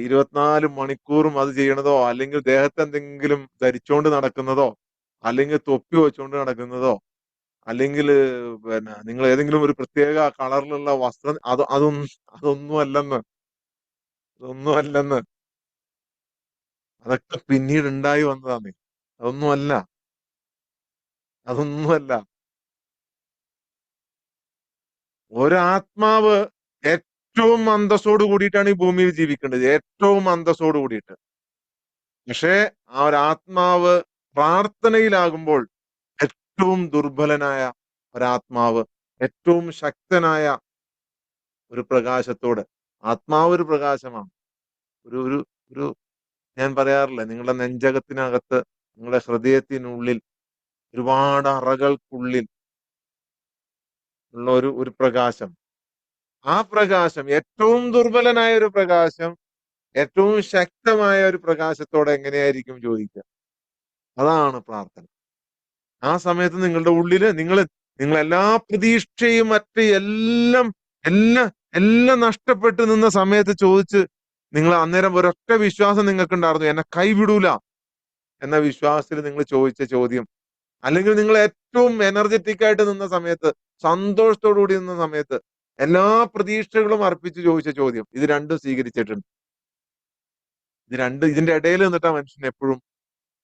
24 മണിക്കൂറും അത് ചെയ്യണതോ, അല്ലെങ്കിൽ ദേഹത്ത് എന്തെങ്കിലും ധരിച്ചോണ്ട് നടക്കുന്നതോ, അല്ലെങ്കിൽ തൊപ്പി വെച്ചോണ്ട് നടക്കുന്നതോ, അല്ലെങ്കിൽ പിന്നെ നിങ്ങൾ ഏതെങ്കിലും ഒരു പ്രത്യേക കളറിലുള്ള വസ്ത്രം അതൊന്നും അല്ലെന്ന്. അതൊന്നും അല്ലെന്ന്. അതൊക്കെ പിന്നീട് ഉണ്ടായി വന്നതാണ്. അതൊന്നും അല്ല. അതൊന്നും അല്ല. ഒരാത്മാവ് ഏറ്റവും അന്തസ്സോട് കൂടിയിട്ടാണ് ഈ ഭൂമിയിൽ ജീവിക്കേണ്ടത്. ഏറ്റവും അന്തസ്സോട് കൂടിയിട്ട്. പക്ഷേ ആ ഒരാത്മാവ് പ്രാർത്ഥനയിലാകുമ്പോൾ ഏറ്റവും ദുർബലനായ ഒരാത്മാവ്, ഏറ്റവും ശക്തനായ ഒരു പ്രകാശത്തോട് ആത്മാവ് ഒരു പ്രകാശമാണ്. ഒരു ഒരു ഒരു ഞാൻ പറയാറില്ലേ നിങ്ങളുടെ നെഞ്ചകത്തിനകത്ത് നിങ്ങളുടെ ഹൃദയത്തിനുള്ളിൽ ഒരുപാട് അറകൾക്കുള്ളിൽ ഉള്ള ഒരു പ്രകാശം. ആ പ്രകാശം ഏറ്റവും ദുർബലനായ ഒരു പ്രകാശം ഏറ്റവും ശക്തമായ ഒരു പ്രകാശത്തോടെ എങ്ങനെയായിരിക്കും ചോദിക്കുക. അതാണ് പ്രാർത്ഥന. ആ സമയത്ത് നിങ്ങളുടെ ഉള്ളില് നിങ്ങൾ എല്ലാ പ്രതീക്ഷയും എല്ലാം എല്ലാം എല്ലാം നഷ്ടപ്പെട്ട് നിന്ന സമയത്ത് ചോദിച്ച് നിങ്ങൾ അന്നേരം ഒരൊറ്റ വിശ്വാസം നിങ്ങൾക്ക് ഉണ്ടായിരുന്നു, എന്നെ കൈവിടൂല എന്ന വിശ്വാസത്തിൽ നിങ്ങൾ ചോദിച്ച ചോദ്യം, അല്ലെങ്കിൽ നിങ്ങൾ ഏറ്റവും എനർജറ്റിക് ആയിട്ട് നിന്ന സമയത്ത്, സന്തോഷത്തോടു കൂടി നിന്ന സമയത്ത് എല്ലാ പ്രതീക്ഷകളും അർപ്പിച്ച് ചോദിച്ച ചോദ്യം, ഇത് രണ്ടും സ്വീകരിച്ചിട്ടുണ്ട്. ഇതിന്റെ ഇടയിൽ നിന്നിട്ടാ മനുഷ്യൻ എപ്പോഴും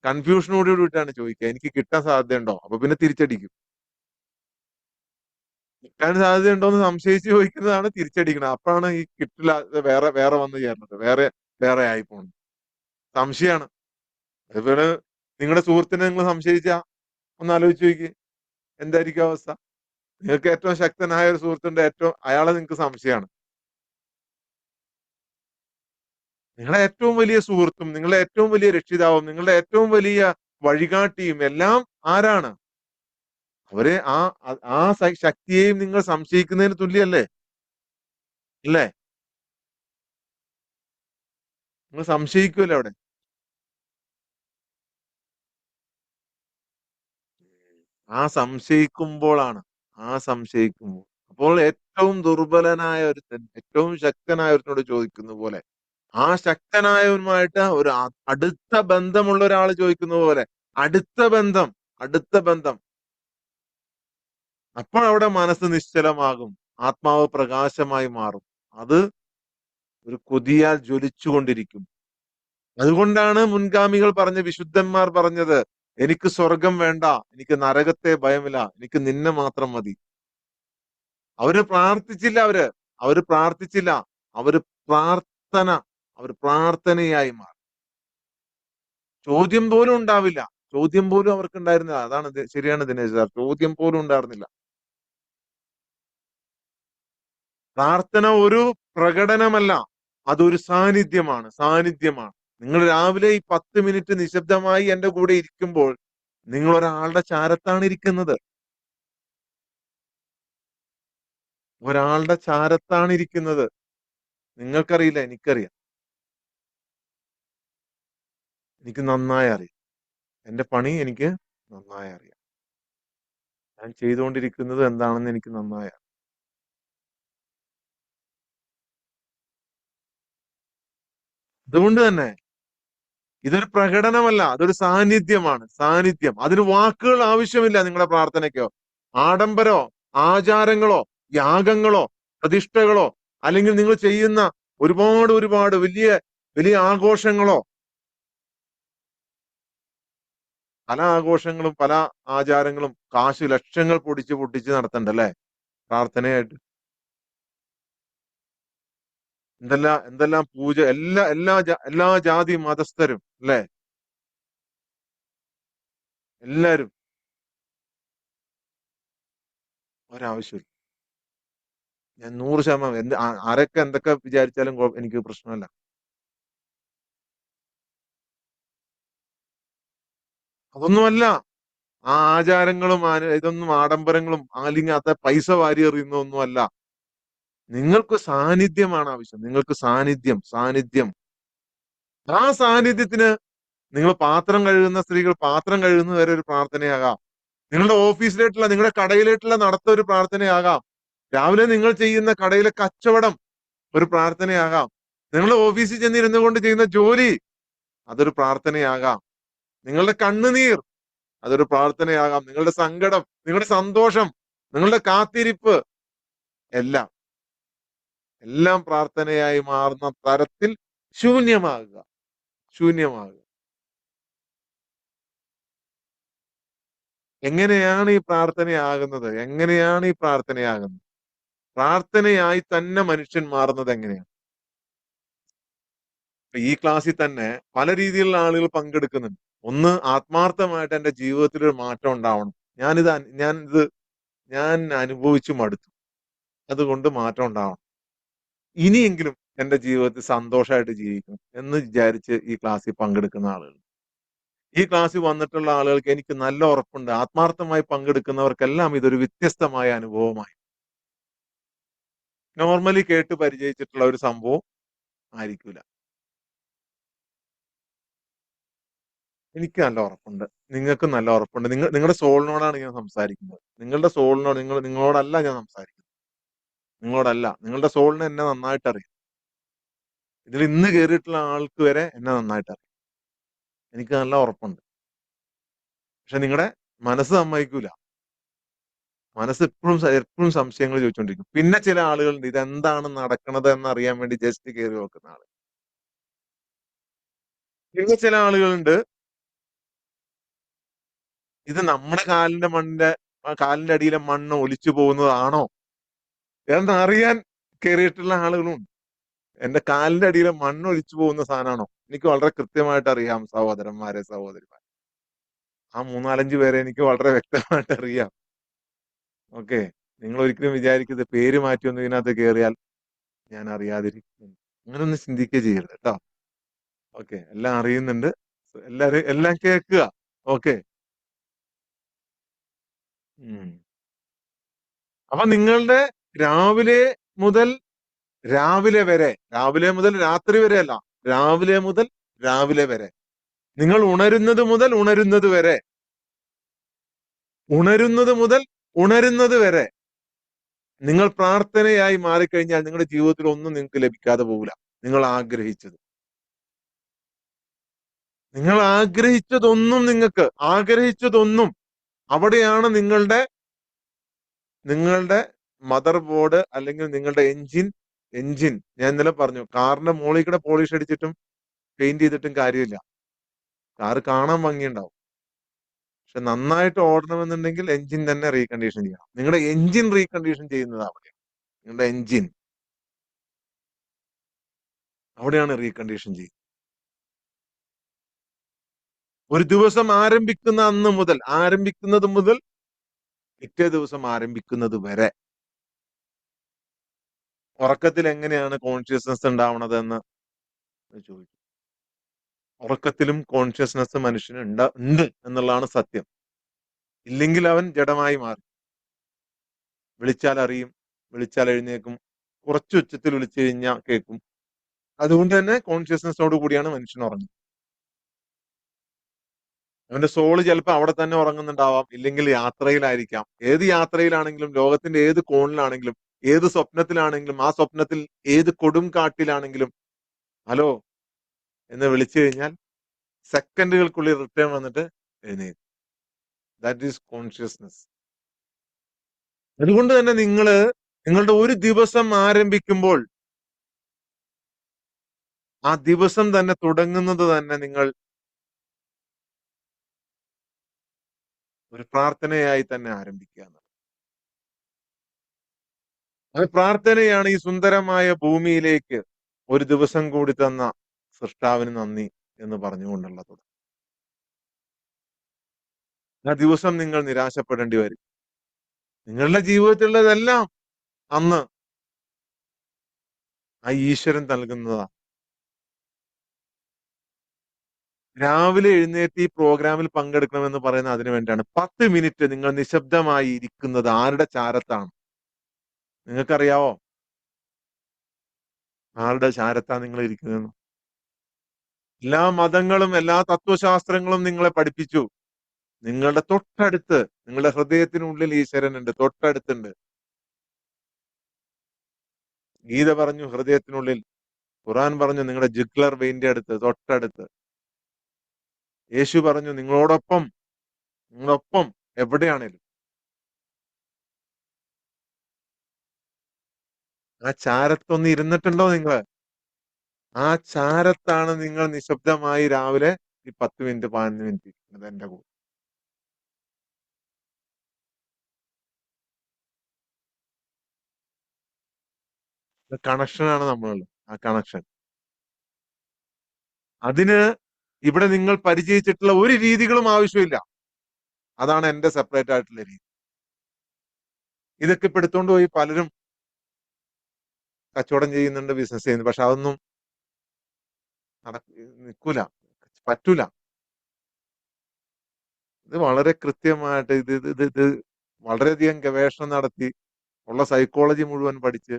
കൺഫ്യൂഷനോട് കൂടിയിട്ടാണ് ചോദിക്കുക, എനിക്ക് കിട്ടാൻ സാധ്യതയുണ്ടോ? അപ്പൊ പിന്നെ തിരിച്ചടിക്കും. കിട്ടാൻ സാധ്യതയുണ്ടോ എന്ന് സംശയിച്ച് ചോദിക്കുന്നതാണ് തിരിച്ചടിക്കുന്നത്. അപ്പോഴാണ് ഈ കിട്ടില്ല വേറെ വേറെ വന്ന് ചേർന്നത്, വേറെ ആയി പോകുന്നത്. സംശയമാണ്. അതുപോലെ നിങ്ങളുടെ സുഹൃത്തിനെ നിങ്ങൾ സംശയിച്ച ഒന്ന് ആലോചിച്ച് നോക്കി, എന്തായിരിക്കും അവസ്ഥ? നിങ്ങൾക്ക് ഏറ്റവും ശക്തനായ ഒരു സുഹൃത്തുണ്ട്, അയാളെ നിങ്ങൾക്ക് സംശയമാണ്. നിങ്ങളെ ഏറ്റവും വലിയ സുഹൃത്തും നിങ്ങളുടെ ഏറ്റവും വലിയ രക്ഷിതാവും നിങ്ങളുടെ ഏറ്റവും വലിയ വഴികാട്ടിയും എല്ലാം ആരാണ്? അവരെ ആ ശക്തിയെയും നിങ്ങൾ സംശയിക്കുന്നതിന് തുല്യല്ലേ? അല്ലേ? നിങ്ങൾ സംശയിക്കുമല്ലോ അവിടെ. സംശയിക്കുമ്പോഴാണ്. സംശയിക്കുമ്പോൾ. അപ്പോൾ ഏറ്റവും ദുർബലനായ ഒരുത്തൻ ഏറ്റവും ശക്തനായ ഒരുത്തനോട് ചോദിക്കുന്ന പോലെ, ആ ശക്തനായവനുമായിട്ട് ഒരു അടുത്ത ബന്ധമുള്ള ഒരാൾ ചോദിക്കുന്ന പോലെ, അടുത്ത ബന്ധം അടുത്ത ബന്ധം. അപ്പോൾ അവിടെ മനസ്സ് നിശ്ചലമാകും. ആത്മാവ് പ്രകാശമായി മാറും. അത് ഒരു കൊതിയാൽ ജ്വലിച്ചുകൊണ്ടിരിക്കും. അതുകൊണ്ടാണ് മുൻഗാമികൾ വിശുദ്ധന്മാർ പറഞ്ഞത്, എനിക്ക് സ്വർഗം വേണ്ട, എനിക്ക് നരകത്തെ ഭയമില്ല, എനിക്ക് നിന്നെ മാത്രം മതി. അവര് പ്രാർത്ഥിച്ചില്ല. അവര് പ്രാർത്ഥിച്ചില്ല. അവര് പ്രാർത്ഥന അവർ പ്രാർത്ഥനയായി മാറി. ചോദ്യം പോലും ഉണ്ടാവില്ല. ചോദ്യം പോലും അവർക്ക് ഉണ്ടായിരുന്നില്ല. അതാണ് ശരിയാണ് ദിനേശ് സാർ. ചോദ്യം പോലും ഉണ്ടായിരുന്നില്ല. പ്രാർത്ഥന ഒരു പ്രകടനമല്ല, അതൊരു സാന്നിധ്യമാണ്. സാന്നിധ്യമാണ്. നിങ്ങൾ രാവിലെ ഈ 10 മിനിറ്റ് നിശബ്ദമായി എന്റെ കൂടെ ഇരിക്കുമ്പോൾ നിങ്ങൾ ഒരാളുടെ ചാരത്താണ് ഇരിക്കുന്നത്. ഒരാളുടെ ചാരത്താണ് ഇരിക്കുന്നത്. നിങ്ങൾക്കറിയില്ല, എനിക്കറിയാം. എനിക്ക് നന്നായി അറിയാം. എന്റെ പണി എനിക്ക് നന്നായി അറിയാം. ഞാൻ ചെയ്തുകൊണ്ടിരിക്കുന്നത് എന്താണെന്ന് എനിക്ക് നന്നായി അറിയാം. അതുകൊണ്ട് തന്നെ ഇതൊരു പ്രകടനമല്ല, അതൊരു സാന്നിധ്യമാണ്. സാന്നിധ്യം. അതിന് വാക്കുകൾ ആവശ്യമില്ല. നിങ്ങളുടെ പ്രാർത്ഥനയ്ക്കോ ആഡംബരോ ആചാരങ്ങളോ യാഗങ്ങളോ പ്രതിഷ്ഠകളോ അല്ലെങ്കിൽ നിങ്ങൾ ചെയ്യുന്ന ഒരുപാട് വലിയ വലിയ ആഘോഷങ്ങളോ പല ആഘോഷങ്ങളും പല ആചാരങ്ങളും കാശ് ലക്ഷങ്ങൾ പൊടിച്ച് പൊട്ടിച്ച് നടത്തണ്ടല്ലേ പ്രാർത്ഥനയായിട്ട്. എന്തെല്ലാം പൂജ, എല്ലാ ജാതി മതസ്ഥരും അല്ലെ, എല്ലാരും. ഒരാവശ്യമില്ല. ഞാൻ 100% ആരൊക്കെ എന്തൊക്കെ വിചാരിച്ചാലും എനിക്ക് പ്രശ്നമല്ല. അതൊന്നുമല്ല. ആ ആചാരങ്ങളും ഇതൊന്നും ആഡംബരങ്ങളും അല്ലെങ്കിൽ അത് പൈസ വാരി എറിയുന്നതൊന്നും അല്ല. നിങ്ങൾക്ക് സാന്നിധ്യമാണ് ആവശ്യം. നിങ്ങൾക്ക് സാന്നിധ്യം. ആ സാന്നിധ്യത്തിന് നിങ്ങൾ പാത്രം കഴുകുന്ന സ്ത്രീകൾ പാത്രം കഴുകുന്നത് വരെ ഒരു പ്രാർത്ഥനയാകാം. നിങ്ങളുടെ ഓഫീസിലേട്ടുള്ള നിങ്ങളുടെ കടയിലേട്ടുള്ള നടത്ത ഒരു പ്രാർത്ഥനയാകാം. രാവിലെ നിങ്ങൾ ചെയ്യുന്ന കടയിലെ കച്ചവടം ഒരു പ്രാർത്ഥനയാകാം. നിങ്ങളുടെ ഓഫീസിൽ ചെന്നിരുന്നു കൊണ്ട് ചെയ്യുന്ന ജോലി അതൊരു പ്രാർത്ഥനയാകാം. നിങ്ങളുടെ കണ്ണുനീർ അതൊരു പ്രാർത്ഥനയാകാം. നിങ്ങളുടെ സങ്കടം, നിങ്ങളുടെ സന്തോഷം, നിങ്ങളുടെ കാത്തിരിപ്പ് എല്ലാം എല്ലാം പ്രാർത്ഥനയായി മാറുന്ന തരത്തിൽ ശൂന്യമാകുക. ശൂന്യമാകുക. എങ്ങനെയാണ് ഈ പ്രാർത്ഥനയാകുന്നത്? എങ്ങനെയാണ് ഈ പ്രാർത്ഥനയാകുന്നത്? പ്രാർത്ഥനയായി തന്നെ മനുഷ്യൻ മാറുന്നത് എങ്ങനെയാണ്? ഇപ്പൊ ഈ ക്ലാസ്സിൽ തന്നെ പല രീതിയിലുള്ള ആളുകൾ പങ്കെടുക്കുന്നുണ്ട്. ഒന്ന്, ആത്മാർത്ഥമായിട്ട് എന്റെ ജീവിതത്തിൽ ഒരു മാറ്റം ഉണ്ടാവണം. ഞാൻ അനുഭവിച്ചു മടുത്തു. അതുകൊണ്ട് മാറ്റം ഉണ്ടാവണം. ഇനിയെങ്കിലും എന്റെ ജീവിതത്തിൽ സന്തോഷമായിട്ട് ജീവിക്കണം എന്ന് വിചാരിച്ച് ഈ ക്ലാസ്സിൽ പങ്കെടുക്കുന്ന ആളുകൾ. ഈ ക്ലാസ്സിൽ വന്നിട്ടുള്ള ആളുകൾക്ക് എനിക്ക് നല്ല ഉറപ്പുണ്ട്. ആത്മാർത്ഥമായി പങ്കെടുക്കുന്നവർക്കെല്ലാം ഇതൊരു വ്യത്യസ്തമായ അനുഭവമായി. നോർമലി കേട്ട് പരിചയിച്ചിട്ടുള്ള ഒരു സംഭവം ആയിരിക്കില്ല. എനിക്ക് നല്ല ഉറപ്പുണ്ട്. നിങ്ങൾക്ക് നല്ല ഉറപ്പുണ്ട്. നിങ്ങളുടെ സോളിനോടാണ് ഞാൻ സംസാരിക്കുന്നത്. നിങ്ങളുടെ സോളിനോട് നിങ്ങളോടല്ല ഞാൻ സംസാരിക്കുന്നത്. നിങ്ങളോടല്ല. നിങ്ങളുടെ സോളിന് എന്നെ നന്നായിട്ട് അറിയാം. ഇതിൽ ഇന്ന് കേറിയിട്ടുള്ള ആൾക്ക് വരെ എന്നെ നന്നായിട്ട് അറിയാം. എനിക്ക് നല്ല ഉറപ്പുണ്ട്. പക്ഷെ നിങ്ങളുടെ മനസ്സ് സമ്മതിക്കൂല. മനസ്സ് എപ്പോഴും സംശയങ്ങൾ ചോദിച്ചുകൊണ്ടിരിക്കും. പിന്നെ ചില ആളുകളുണ്ട് ഇതെന്താണ് നടക്കണത് എന്നറിയാൻ വേണ്ടി ജസ്റ്റ് കയറി നോക്കുന്ന ആള്. പിന്നെ ചില ആളുകളുണ്ട് ഇത് നമ്മുടെ കാലിന്റെ അടിയിലെ മണ്ണ് ഒലിച്ചു പോകുന്നതാണോ എന്നറിയാൻ കയറിയിട്ടുള്ള ആളുകളും. എന്റെ കാലിന്റെ അടിയിലെ മണ്ണ് ഒലിച്ചു പോകുന്ന സാധനമാണോ? എനിക്ക് വളരെ കൃത്യമായിട്ട് അറിയാം സഹോദരന്മാരെ, സഹോദരിമാരെ. ആ 3-4 പേരെ എനിക്ക് വളരെ വ്യക്തമായിട്ട് അറിയാം. ഓക്കെ. നിങ്ങൾ ഒരിക്കലും വിചാരിക്കരുത് പേര് മാറ്റി ഒന്ന് ഇതിനകത്ത് കയറിയാൽ ഞാൻ അറിയാതിരിക്കും. അങ്ങനൊന്നും ചിന്തിക്കുക ചെയ്യരുത് കേട്ടോ. ഓക്കെ. എല്ലാം അറിയുന്നുണ്ട്. എല്ലാം കേൾക്കുക. ഓക്കെ. ഉം. അപ്പൊ നിങ്ങളുടെ രാവിലെ മുതൽ രാവിലെ മുതൽ രാത്രി വരെ അല്ല, രാവിലെ മുതൽ രാവിലെ വരെ, നിങ്ങൾ ഉണരുന്നത് മുതൽ ഉണരുന്നത് വരെ നിങ്ങൾ പ്രാർത്ഥനയായി മാറിക്കഴിഞ്ഞാൽ നിങ്ങളുടെ ജീവിതത്തിൽ ഒന്നും നിങ്ങൾക്ക് ലഭിക്കാതെ പോകില്ല. നിങ്ങൾ ആഗ്രഹിച്ചത് ആഗ്രഹിച്ചതൊന്നും അവിടെയാണ് നിങ്ങളുടെ മദർ ബോർഡ് അല്ലെങ്കിൽ നിങ്ങളുടെ എഞ്ചിൻ. ഞാൻ ഇന്നലെ പറഞ്ഞു, കാറിന്റെ മോളിൽ കൂടെ പോളിഷ് അടിച്ചിട്ടും പെയിന്റ് ചെയ്തിട്ടും കാര്യമില്ല. കാറ് കാണാൻ ഭംഗിയുണ്ടാവും. പക്ഷെ നന്നായിട്ട് ഓടണമെന്നുണ്ടെങ്കിൽ എഞ്ചിൻ തന്നെ റീകണ്ടീഷൻ ചെയ്യണം. നിങ്ങളുടെ എഞ്ചിൻ റീകണ്ടീഷൻ ചെയ്യുന്നത് അവിടെയാണ്. നിങ്ങളുടെ എഞ്ചിൻ അവിടെയാണ് റീകണ്ടീഷൻ ചെയ്യുന്നത്. ഒരു ദിവസം ആരംഭിക്കുന്നത് മുതൽ പിറ്റേ ദിവസം ആരംഭിക്കുന്നത് വരെ ഉറക്കത്തിൽ എങ്ങനെയാണ് കോൺഷ്യസ്നസ് ഉണ്ടാവണത് എന്ന് ചോദിച്ചു. ഉറക്കത്തിലും കോൺഷ്യസ്നസ് മനുഷ്യന് ഉണ്ട് എന്നുള്ളതാണ് സത്യം. ഇല്ലെങ്കിൽ അവൻ ജഡമായി മാറും. വിളിച്ചാൽ അറിയും, വിളിച്ചാൽ എഴുന്നേക്കും, കുറച്ച് ഉച്ചത്തിൽ വിളിച്ചു കഴിഞ്ഞാൽ കേൾക്കും. അതുകൊണ്ട് തന്നെ കോൺഷ്യസ്നസോട് കൂടിയാണ് മനുഷ്യൻ ഉറങ്ങുന്നത്. അവന്റെ സോള് ചിലപ്പോൾ അവിടെ തന്നെ ഉറങ്ങുന്നുണ്ടാവാം, ഇല്ലെങ്കിൽ യാത്രയിലായിരിക്കാം. ഏത് യാത്രയിലാണെങ്കിലും, ലോകത്തിന്റെ ഏത് കോണിലാണെങ്കിലും, ഏത് സ്വപ്നത്തിലാണെങ്കിലും, ആ സ്വപ്നത്തിൽ ഏത് കൊടും കാട്ടിലാണെങ്കിലും ഹലോ എന്ന് വിളിച്ചു കഴിഞ്ഞാൽ സെക്കൻഡുകൾക്കുള്ളിൽ റിട്ടേൺ വന്നിട്ട് എഴുന്നേൽക്കും. That is consciousness. അതുകൊണ്ട് തന്നെ നിങ്ങളുടെ ഒരു ദിവസം ആരംഭിക്കുമ്പോൾ ആ ദിവസം തന്നെ തുടങ്ങുന്നത് തന്നെ നിങ്ങൾ ഒരു പ്രാർത്ഥനയായി തന്നെ ആരംഭിക്കുക. അത് പ്രാർത്ഥനയാണ് ഈ സുന്ദരമായ ഭൂമിയിലേക്ക് ഒരു ദിവസം കൂടി തന്ന സൃഷ്ടാവിന് നന്ദി എന്ന് പറഞ്ഞുകൊണ്ടുള്ളത്. ആ ദിവസം നിങ്ങൾ നിരാശപ്പെടേണ്ടി വരും. നിങ്ങളുടെ ജീവിതത്തിലുള്ളതെല്ലാം അന്ന് ആ ഈശ്വരൻ നൽകുന്നതാ. രാവിലെ എഴുന്നേറ്റ് ഈ പ്രോഗ്രാമിൽ പങ്കെടുക്കണമെന്ന് പറയുന്നത് അതിനു വേണ്ടിയാണ്. 10 മിനിറ്റ് നിങ്ങൾ നിശബ്ദമായി ഇരിക്കുന്നത് ആരുടെ ചാരത്താണ്? നിങ്ങൾക്കറിയാവോ? ആരുടെ ചാരത്താ നിങ്ങൾ ഇരിക്കുന്നതെന്ന്? എല്ലാ മതങ്ങളും എല്ലാ തത്വശാസ്ത്രങ്ങളും നിങ്ങളെ പഠിപ്പിച്ചു. നിങ്ങളുടെ തൊട്ടടുത്ത്, നിങ്ങളുടെ ഹൃദയത്തിനുള്ളിൽ ഈശ്വരനുണ്ട്, തൊട്ടടുത്തുണ്ട്. ഗീത പറഞ്ഞു ഹൃദയത്തിനുള്ളിൽ, ഖുർആൻ പറഞ്ഞു നിങ്ങളുടെ ജുഗ്ലർ വെയിന്റെ അടുത്ത്, തൊട്ടടുത്ത്. യേശു പറഞ്ഞു നിങ്ങളോടൊപ്പം, നിങ്ങളൊപ്പം എവിടെയാണേലും. ആ ചാരത്തൊന്ന് ഇരുന്നിട്ടുണ്ടോ നിങ്ങള്? ആ ചാരത്താണ് നിങ്ങൾ നിശബ്ദമായി രാവിലെ ഈ 10 മിനിറ്റ് 15 മിനിറ്റ് ഇരിക്കുന്നത് എന്റെ കൂടെ. കണക്ഷനാണ് നമ്മളുള്ളത്. ആ കണക്ഷൻ. അതിന് ഇവിടെ നിങ്ങൾ പരിചയിച്ചിട്ടുള്ള ഒരു രീതികളും ആവശ്യമില്ല. അതാണ് എന്റെ സെപ്പറേറ്റ് ആയിട്ടുള്ള രീതി. ഇതൊക്കെ ഇപ്പൊ എടുത്തോണ്ട് പോയി പലരും കച്ചവടം ചെയ്യുന്നുണ്ട്, ബിസിനസ് ചെയ്യുന്നുണ്ട്. പക്ഷെ അതൊന്നും നിൽക്കൂല, പറ്റൂല. ഇത് വളരെ കൃത്യമായിട്ട് ഇത് വളരെയധികം ഗവേഷണം നടത്തി ഉള്ള സൈക്കോളജി മുഴുവൻ പഠിച്ച്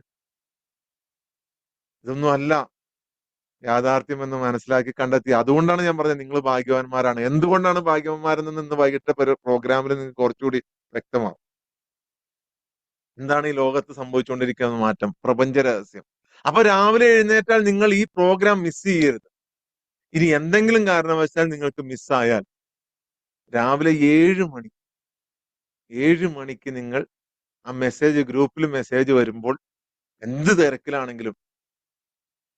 ഇതൊന്നും അല്ല യാഥാർത്ഥ്യം എന്ന് മനസ്സിലാക്കി കണ്ടെത്തി. അതുകൊണ്ടാണ് ഞാൻ പറഞ്ഞത് നിങ്ങൾ ഭാഗ്യവാന്മാരാണ്. എന്തുകൊണ്ടാണ് ഭാഗ്യവാന്മാരെന്ന് ഇന്ന് വൈകിട്ട് പ്രോഗ്രാമിൽ നിങ്ങൾക്ക് കുറച്ചുകൂടി വ്യക്തമാവും. എന്താണ് ഈ ലോകത്ത് സംഭവിച്ചുകൊണ്ടിരിക്കുന്ന മാറ്റം, പ്രപഞ്ച രഹസ്യം. അപ്പൊ രാവിലെ എഴുന്നേറ്റാൽ നിങ്ങൾ ഈ പ്രോഗ്രാം മിസ് ചെയ്യരുത്. ഇനി എന്തെങ്കിലും കാരണവശാൽ നിങ്ങൾക്ക് മിസ്സായാൽ രാവിലെ 7 മണിക്ക് നിങ്ങൾ ആ മെസ്സേജ് ഗ്രൂപ്പിൽ മെസ്സേജ് വരുമ്പോൾ എന്ത് തിരക്കിലാണെങ്കിലും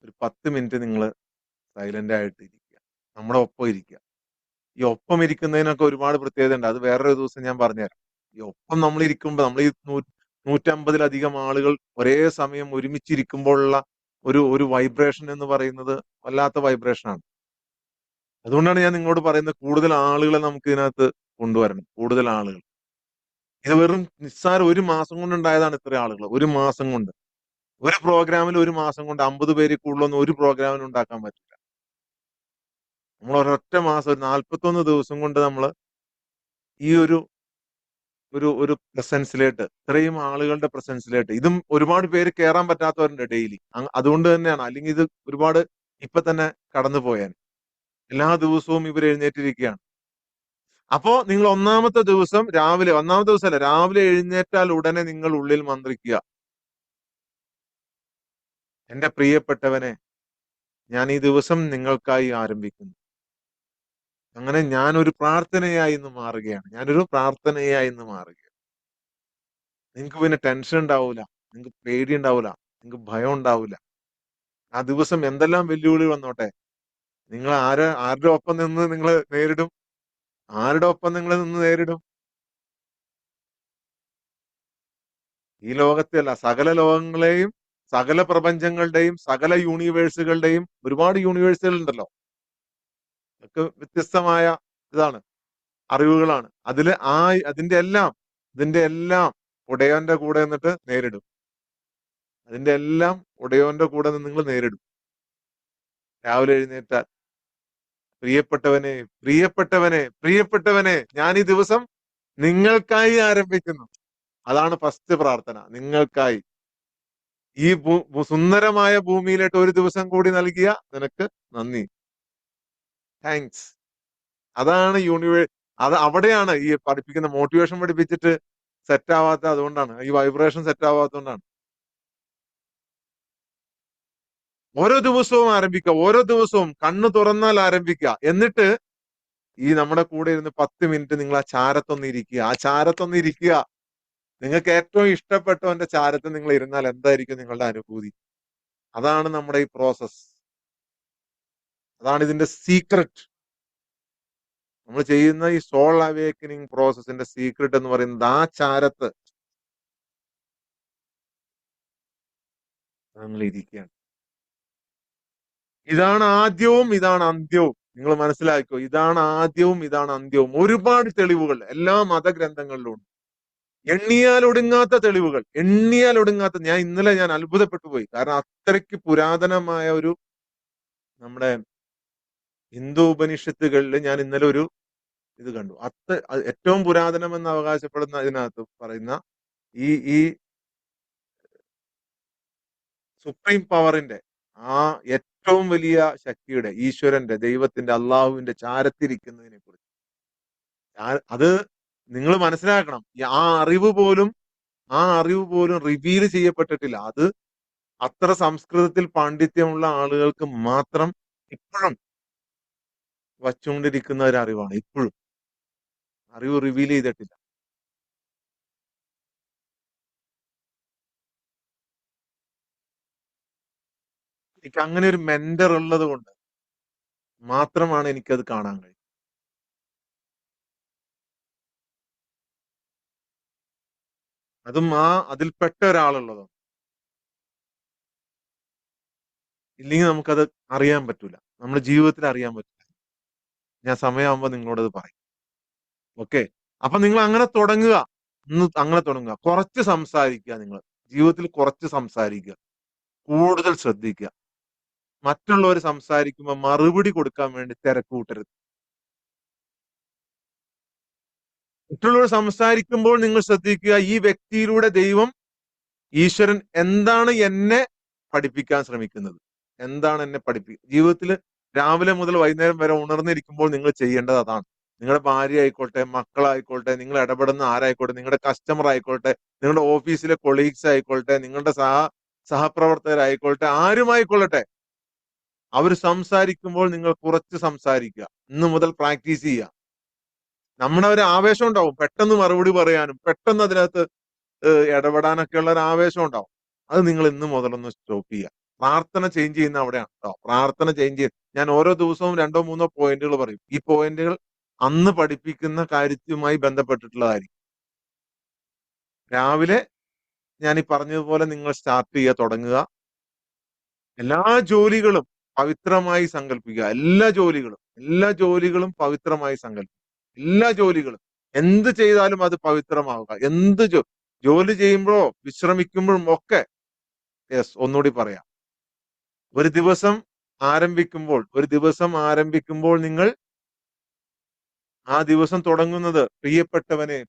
ഒരു 10 മിനിറ്റ് നിങ്ങൾ സൈലന്റ് ആയിട്ട് ഇരിക്കുക. നമ്മുടെ ഒപ്പം ഇരിക്കുക. ഈ ഒപ്പം ഇരിക്കുന്നതിനൊക്കെ ഒരുപാട് പ്രത്യേകത ഉണ്ട്. അത് വേറൊരു ദിവസം ഞാൻ പറഞ്ഞുതരാം. ഈ ഒപ്പം നമ്മൾ ഇരിക്കുമ്പോൾ നമ്മൾ ഈ 150-ലധികം ആളുകൾ ഒരേ സമയം ഒരുമിച്ചിരിക്കുമ്പോഴുള്ള ഒരു വൈബ്രേഷൻ എന്ന് പറയുന്നത് വല്ലാത്ത വൈബ്രേഷനാണ്. അതുകൊണ്ടാണ് ഞാൻ നിങ്ങളോട് പറയുന്നത് കൂടുതൽ ആളുകളെ നമുക്ക് ഇതിനകത്ത് കൊണ്ടുവരണം. കൂടുതൽ ആളുകൾ. ഇത് വെറും നിസ്സാരം 1 മാസം കൊണ്ട് ഉണ്ടായതാണ് ഇത്ര ആളുകൾ. 1 മാസം കൊണ്ട്. ഒരു പ്രോഗ്രാമിൽ 1 മാസം കൊണ്ട് 50 പേരിൽ കൂടുതലൊന്നും ഒരു പ്രോഗ്രാമിന് ഉണ്ടാക്കാൻ പറ്റില്ല. നമ്മൾ ഒരൊറ്റ മാസം ഒരു 41 ദിവസം കൊണ്ട് നമ്മള് ഈ ഒരു ഒരു ഒരു പ്രസൻസിലേട്ട് ഇത്രയും ആളുകളുടെ പ്രസൻസിലേട്ട് ഇതും ഒരുപാട് പേര് കയറാൻ പറ്റാത്തവരുണ്ട് ഡെയിലി. അതുകൊണ്ട് തന്നെയാണ്. അല്ലെങ്കിൽ ഇത് ഒരുപാട് ഇപ്പൊ തന്നെ കടന്നു പോയാൻ. എല്ലാ ദിവസവും ഇവർ എഴുന്നേറ്റിരിക്കുകയാണ്. അപ്പോ നിങ്ങൾ ഒന്നാമത്തെ ദിവസം രാവിലെ, ഒന്നാമത്തെ ദിവസമല്ല, രാവിലെ എഴുന്നേറ്റാൽ ഉടനെ നിങ്ങൾ ഉള്ളിൽ മന്ത്രിക്കുക. എന്റെ പ്രിയപ്പെട്ടവനെ, ഞാൻ ഈ ദിവസം നിങ്ങൾക്കായി ആരംഭിക്കുന്നു. അങ്ങനെ ഞാനൊരു പ്രാർത്ഥനയായി ഇന്ന് മാറുകയാണ്. ഞാനൊരു പ്രാർത്ഥനയായി ഇന്ന് മാറുകയാണ്. നിങ്ങൾക്ക് പിന്നെ ടെൻഷൻ ഉണ്ടാവൂല. നിങ്ങൾക്ക് പേടി ഉണ്ടാവൂല. നിങ്ങൾക്ക് ഭയം ഉണ്ടാവൂല. ആ ദിവസം എന്തെല്ലാം വെല്ലുവിളി വന്നോട്ടെ. നിങ്ങൾ ആരുടെ ഒപ്പം നിന്ന് നിങ്ങൾ നേരിടും? ആരുടെ ഒപ്പം നിങ്ങൾ നിന്ന് നേരിടും? ഈ ലോകത്തെയല്ല, സകല ലോകങ്ങളെയും, സകല പ്രപഞ്ചങ്ങളുടെയും, സകല യൂണിവേഴ്സുകളുടെയും ഒരുപാട് യൂണിവേഴ്സുകൾ ഉണ്ടല്ലോ. ഒക്കെ വ്യത്യസ്തമായ ഇതാണ്, അറിവുകളാണ്. ഇതിന്റെ എല്ലാം ഉടയവന്റെ കൂടെ നിന്നിട്ട് നേരിടും. അതിന്റെ എല്ലാം ഉടയവന്റെ കൂടെ നിന്ന് നിങ്ങൾ നേരിടും. രാവിലെ എഴുന്നേറ്റാൽ പ്രിയപ്പെട്ടവനെ, പ്രിയപ്പെട്ടവനെ, പ്രിയപ്പെട്ടവനെ, ഞാൻ ഈ ദിവസം നിങ്ങൾക്കായി ആരംഭിക്കുന്നു. അതാണ് ഫസ്റ്റ് പ്രാർത്ഥന. നിങ്ങൾക്കായി. ഈ സുന്ദരമായ ഭൂമിയിലേക്ക് ഒരു ദിവസം കൂടി നൽകിയ നിനക്ക് നന്ദി. താങ്ക്സ്. അതാണ് അത് അവിടെയാണ് ഈ പഠിപ്പിക്കുന്ന മോട്ടിവേഷൻ പഠിപ്പിച്ചിട്ട് സെറ്റ് ആവാത്ത. അതുകൊണ്ടാണ് ഈ വൈബ്രേഷൻ സെറ്റ് ആവാത്തതുകൊണ്ടാണ്. ഓരോ ദിവസവും ആരംഭിക്കുക. ഓരോ ദിവസവും കണ്ണു തുറന്നാൽ ആരംഭിക്കുക. എന്നിട്ട് ഈ നമ്മുടെ കൂടെ ഇരുന്ന് 10 മിനിറ്റ് നിങ്ങൾ ആ ചാരത്തൊന്ന് ഇരിക്കുക. ആ ചാരത്തൊന്ന് ഇരിക്കുക. നിങ്ങൾക്ക് ഏറ്റവും ഇഷ്ടപ്പെട്ടവന്റെ ചാരത്ത് നിങ്ങൾ ഇരുന്നാൽ എന്തായിരിക്കും നിങ്ങളുടെ അനുഭൂതി? അതാണ് നമ്മുടെ ഈ പ്രോസസ്. അതാണ് ഇതിന്റെ സീക്രട്ട്. നമ്മൾ ചെയ്യുന്ന ഈ സോൾ അവേക്കനിങ് പ്രോസസ്സിന്റെ സീക്രട്ട് എന്ന് പറയുന്നത് ആ ചാരത്ത് നമ്മൾ ഇരിക്കുകയാണ്. ഇതാണ് ആദ്യവും ഇതാണ് അന്ത്യവും. നിങ്ങൾ മനസ്സിലാക്കിക്കോ. ഇതാണ് ആദ്യവും ഇതാണ് അന്ത്യവും. ഒരുപാട് തെളിവുകൾ എല്ലാ മതഗ്രന്ഥങ്ങളിലും ഉണ്ട്. എണ്ണിയാൽ ഒടുങ്ങാത്ത തെളിവുകൾ. എണ്ണിയാൽ ഒടുങ്ങാത്ത. ഇന്നലെ ഞാൻ അത്ഭുതപ്പെട്ടു പോയി. കാരണം അത്രയ്ക്ക് പുരാതനമായ ഒരു നമ്മുടെ ഹിന്ദു ഉപനിഷത്തുകളിൽ ഞാൻ ഇന്നലെ ഒരു ഇത് കണ്ടു. ഏറ്റവും പുരാതനമെന്ന് അവകാശപ്പെടുന്ന ഇതിനകത്ത് പറയുന്ന ഈ ഈ സുപ്രീം പവറിന്റെ ആ ഏറ്റവും വലിയ ശക്തിയുടെ, ഈശ്വരന്റെ, ദൈവത്തിന്റെ, അള്ളാഹുവിന്റെ ചാരത്തിരിക്കുന്നതിനെ കുറിച്ച് അത് നിങ്ങൾ മനസ്സിലാക്കണം. ആ അറിവ് പോലും റിവീൽ ചെയ്യപ്പെട്ടിട്ടില്ല. അത് അത്ര സംസ്കൃതത്തിൽ പാണ്ഡിത്യമുള്ള ആളുകൾക്ക് മാത്രം ഇപ്പോഴും വച്ചുകൊണ്ടിരിക്കുന്ന ഒരു അറിവാണ്. ഇപ്പോഴും അറിവ് റിവീൽ ചെയ്തിട്ടില്ല. എനിക്ക് അങ്ങനെ ഒരു മെന്റർ ഉള്ളത് കൊണ്ട് മാത്രമാണ് എനിക്കത് കാണാൻ കഴിയും. അതും അതിൽപ്പെട്ട ഒരാളുള്ളതോ. ഇല്ലെങ്കിൽ നമുക്കത് അറിയാൻ പറ്റൂല. നമ്മുടെ ജീവിതത്തിൽ അറിയാൻ പറ്റില്ല. ഞാൻ സമയമാകുമ്പോൾ നിങ്ങളോടത് പറയും. ഓക്കെ. അപ്പൊ നിങ്ങൾ അങ്ങനെ തുടങ്ങുക. അങ്ങനെ തുടങ്ങുക. കുറച്ച് സംസാരിക്കുക നിങ്ങൾ. ജീവിതത്തിൽ കുറച്ച് സംസാരിക്കുക. കൂടുതൽ ശ്രദ്ധിക്കുക. മറ്റുള്ളവർ സംസാരിക്കുമ്പോൾ മറുപടി കൊടുക്കാൻ വേണ്ടി തിരക്ക് കൂട്ടരുത്. മറ്റുള്ളവർ സംസാരിക്കുമ്പോൾ നിങ്ങൾ ശ്രദ്ധിക്കുക, ഈ വ്യക്തിയിലൂടെ ദൈവം, ഈശ്വരൻ എന്താണ് എന്നെ പഠിപ്പിക്കാൻ ശ്രമിക്കുന്നത്? എന്താണ് എന്നെ ജീവിതത്തിൽ രാവിലെ മുതൽ വൈകുന്നേരം വരെ ഉണർന്നിരിക്കുമ്പോൾ നിങ്ങൾ ചെയ്യേണ്ടത് അതാണ്. നിങ്ങളുടെ ഭാര്യ ആയിക്കോട്ടെ, മക്കളായിക്കോട്ടെ, നിങ്ങൾ ഇടപെടുന്ന ആരായിക്കോട്ടെ, നിങ്ങളുടെ കസ്റ്റമർ ആയിക്കോട്ടെ, നിങ്ങളുടെ ഓഫീസിലെ കൊളീഗ്സ് ആയിക്കോട്ടെ, നിങ്ങളുടെ സഹപ്രവർത്തകരായിക്കോട്ടെ, ആരുമായിക്കൊള്ളട്ടെ, അവർ സംസാരിക്കുമ്പോൾ നിങ്ങൾ കുറച്ച് സംസാരിക്കുക. ഇന്ന് മുതൽ പ്രാക്ടീസ് ചെയ്യുക. നമ്മുടെ ഒരു ആവേശം ഉണ്ടാവും, പെട്ടെന്ന് മറുപടി പറയാനും പെട്ടെന്ന് അതിനകത്ത് ഇടപെടാനൊക്കെ ഉള്ള ഒരു ആവേശം ഉണ്ടാവും. അത് നിങ്ങൾ ഇന്ന് മുതലൊന്ന് സ്റ്റോപ്പ് ചെയ്യുക. പ്രാർത്ഥന ചേഞ്ച് ചെയ്യുന്ന അവിടെയാണ് കേട്ടോ. പ്രാർത്ഥന ചേഞ്ച് ചെയ്ത് ഞാൻ ഓരോ ദിവസവും 2-3 പോയിന്റുകൾ പറയും. ഈ പോയിന്റുകൾ അന്ന് പഠിപ്പിക്കുന്ന കാര്യവുമായി ബന്ധപ്പെട്ടിട്ടുള്ളതായിരിക്കും. രാവിലെ ഞാൻ ഈ പറഞ്ഞതുപോലെ നിങ്ങൾ സ്റ്റാർട്ട് ചെയ്യുക, തുടങ്ങുക. എല്ലാ ജോലികളും പവിത്രമായി സങ്കല്പിക്കുക. എല്ലാ ജോലികളും പവിത്രമായി സങ്കല്പിക്കുക. എല്ലാ ജോലികളും എന്ത് ചെയ്താലും അത് പവിത്രമാവുക. ജോലി ചെയ്യുമ്പോഴോ വിശ്രമിക്കുമ്പോഴും ഒക്കെ. യെസ്, ഒന്നുകൂടി പറയാം. ഒരു ദിവസം ആരംഭിക്കുമ്പോൾ നിങ്ങൾ ആ ദിവസം തുടങ്ങുന്നത്,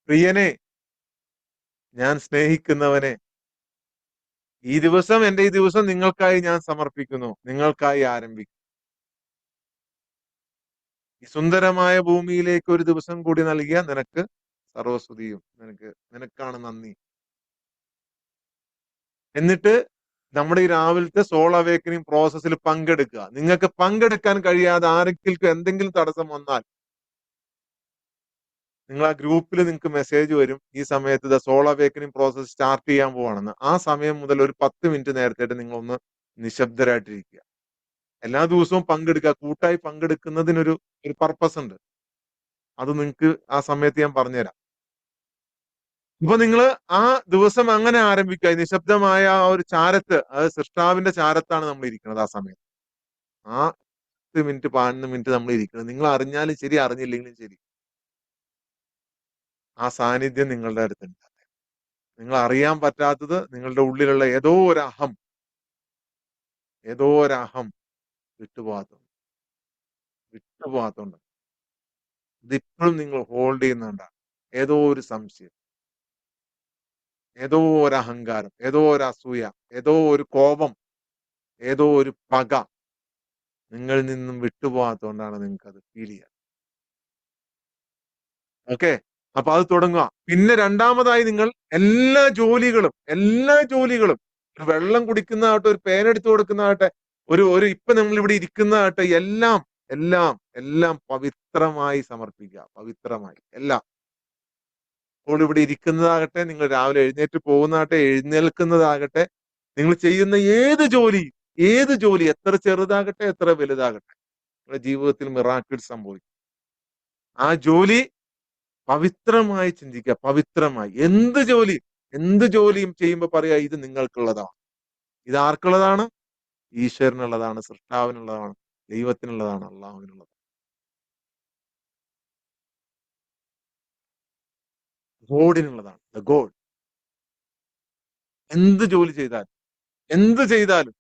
പ്രിയനെ, ഞാൻ സ്നേഹിക്കുന്നവനെ, ഈ ദിവസം നിങ്ങൾക്കായി ഞാൻ സമർപ്പിക്കുന്നു, നിങ്ങൾക്കായി ആരംഭിക്കും. ഈ സുന്ദരമായ ഭൂമിയിലേക്ക് ഒരു ദിവസം കൂടി നൽകിയ നിനക്ക് സർവസ്തുതിയും, നിനക്കാണ് നന്ദി. എന്നിട്ട് നമ്മുടെ ഈ രാവിലത്തെ സോൾ അവേക്കനിങ് പ്രോസസ്സിൽ പങ്കെടുക്കുക. നിങ്ങൾക്ക് പങ്കെടുക്കാൻ കഴിയാതെ ആരെങ്കിലും എന്തെങ്കിലും തടസ്സം വന്നാൽ നിങ്ങൾ ആ ഗ്രൂപ്പിൽ നിങ്ങൾക്ക് മെസ്സേജ് വരും, ഈ സമയത്ത് സോൾ അവേക്കനിങ് പ്രോസസ് സ്റ്റാർട്ട് ചെയ്യാൻ പോവാണെന്ന്. ആ സമയം മുതൽ ഒരു 10 മിനിറ്റ് നേരത്തെ നിങ്ങൾ ഒന്ന് നിശബ്ദരായിട്ടിരിക്കുക. എല്ലാ ദിവസവും പങ്കെടുക്കുക. കൂട്ടായി പങ്കെടുക്കുന്നതിനൊരു പർപ്പസ് ഉണ്ട്. അത് നിങ്ങൾക്ക് ആ സമയത്ത് ഞാൻ പറഞ്ഞുതരാം. ഇപ്പൊ നിങ്ങള് ആ ദിവസം അങ്ങനെ ആരംഭിക്കുക. നിശബ്ദമായ ആ ഒരു ചാരത്ത്, അത് സൃഷ്ടാവിന്റെ ചാരത്താണ് നമ്മൾ ഇരിക്കുന്നത് ആ സമയത്ത്. ആ 10 മിനിറ്റ് 11 മിനിറ്റ് നമ്മൾ ഇരിക്കുന്നത്. നിങ്ങൾ അറിഞ്ഞാലും ശരി, അറിഞ്ഞില്ലെങ്കിലും ശരി, ആ സാന്നിധ്യം നിങ്ങളുടെ അടുത്തുണ്ട്. നിങ്ങൾ അറിയാൻ പറ്റാത്തത് നിങ്ങളുടെ ഉള്ളിലുള്ള ഏതോ ഒരു അഹം വിട്ടുപോകാത്തോണ്ട് ഇതിപ്പോഴും നിങ്ങൾ ഹോൾഡ് ചെയ്യുന്നുണ്ടാണ്. ഏതോ ഒരു സംശയം, ഏതോ ഒരു അഹങ്കാരം, ഏതോ ഒരു അസൂയ, ഏതോ ഒരു കോപം, ഏതോ ഒരു പക നിങ്ങളിൽ നിന്നും വിട്ടുപോകാത്തോണ്ടാണ് നിങ്ങൾക്ക് അത് ഫീൽ ചെയ്യുക. ഓക്കെ. അപ്പൊ അത് തുടങ്ങുക. പിന്നെ രണ്ടാമതായി നിങ്ങൾ എല്ലാ ജോലികളും വെള്ളം കുടിക്കുന്നതാകട്ടെ, ഒരു പേന എടുത്തു കൊടുക്കുന്നതാകട്ടെ, ഇപ്പൊ നമ്മൾ ഇവിടെ ഇരിക്കുന്നതാകട്ടെ, എല്ലാം പവിത്രമായി സമർപ്പിക്കുക. പവിത്രമായി എല്ലാം. ഇപ്പോൾ ഇവിടെ ഇരിക്കുന്നതാകട്ടെ, നിങ്ങൾ രാവിലെ എഴുന്നേറ്റ് പോകുന്നതാകട്ടെ, എഴുന്നേൽക്കുന്നതാകട്ടെ, നിങ്ങൾ ചെയ്യുന്ന ഏത് ജോലി എത്ര ചെറുതാകട്ടെ, എത്ര വലുതാകട്ടെ, നിങ്ങളുടെ ജീവിതത്തിൽ മിറാക്കിൾ സംഭവിക്കും. ആ ജോലി പവിത്രമായി ചിന്തിക്കുക. പവിത്രമായി. എന്ത് ജോലിയും ചെയ്യുമ്പോ പറയാ ഇത് നിങ്ങൾക്കുള്ളതാണ്. ഇത് ആർക്കുള്ളതാണ്? ഈശ്വരനുള്ളതാണ്, സൃഷ്ടാവിനുള്ളതാണ്, ദൈവത്തിനുള്ളതാണ്, അള്ളാഹുവിനുള്ളതാണ്. ഗോഡിനുള്ളതാണ്. The God. എന്ത് ജോലി ചെയ്താലും, എന്ത് ചെയ്താലും,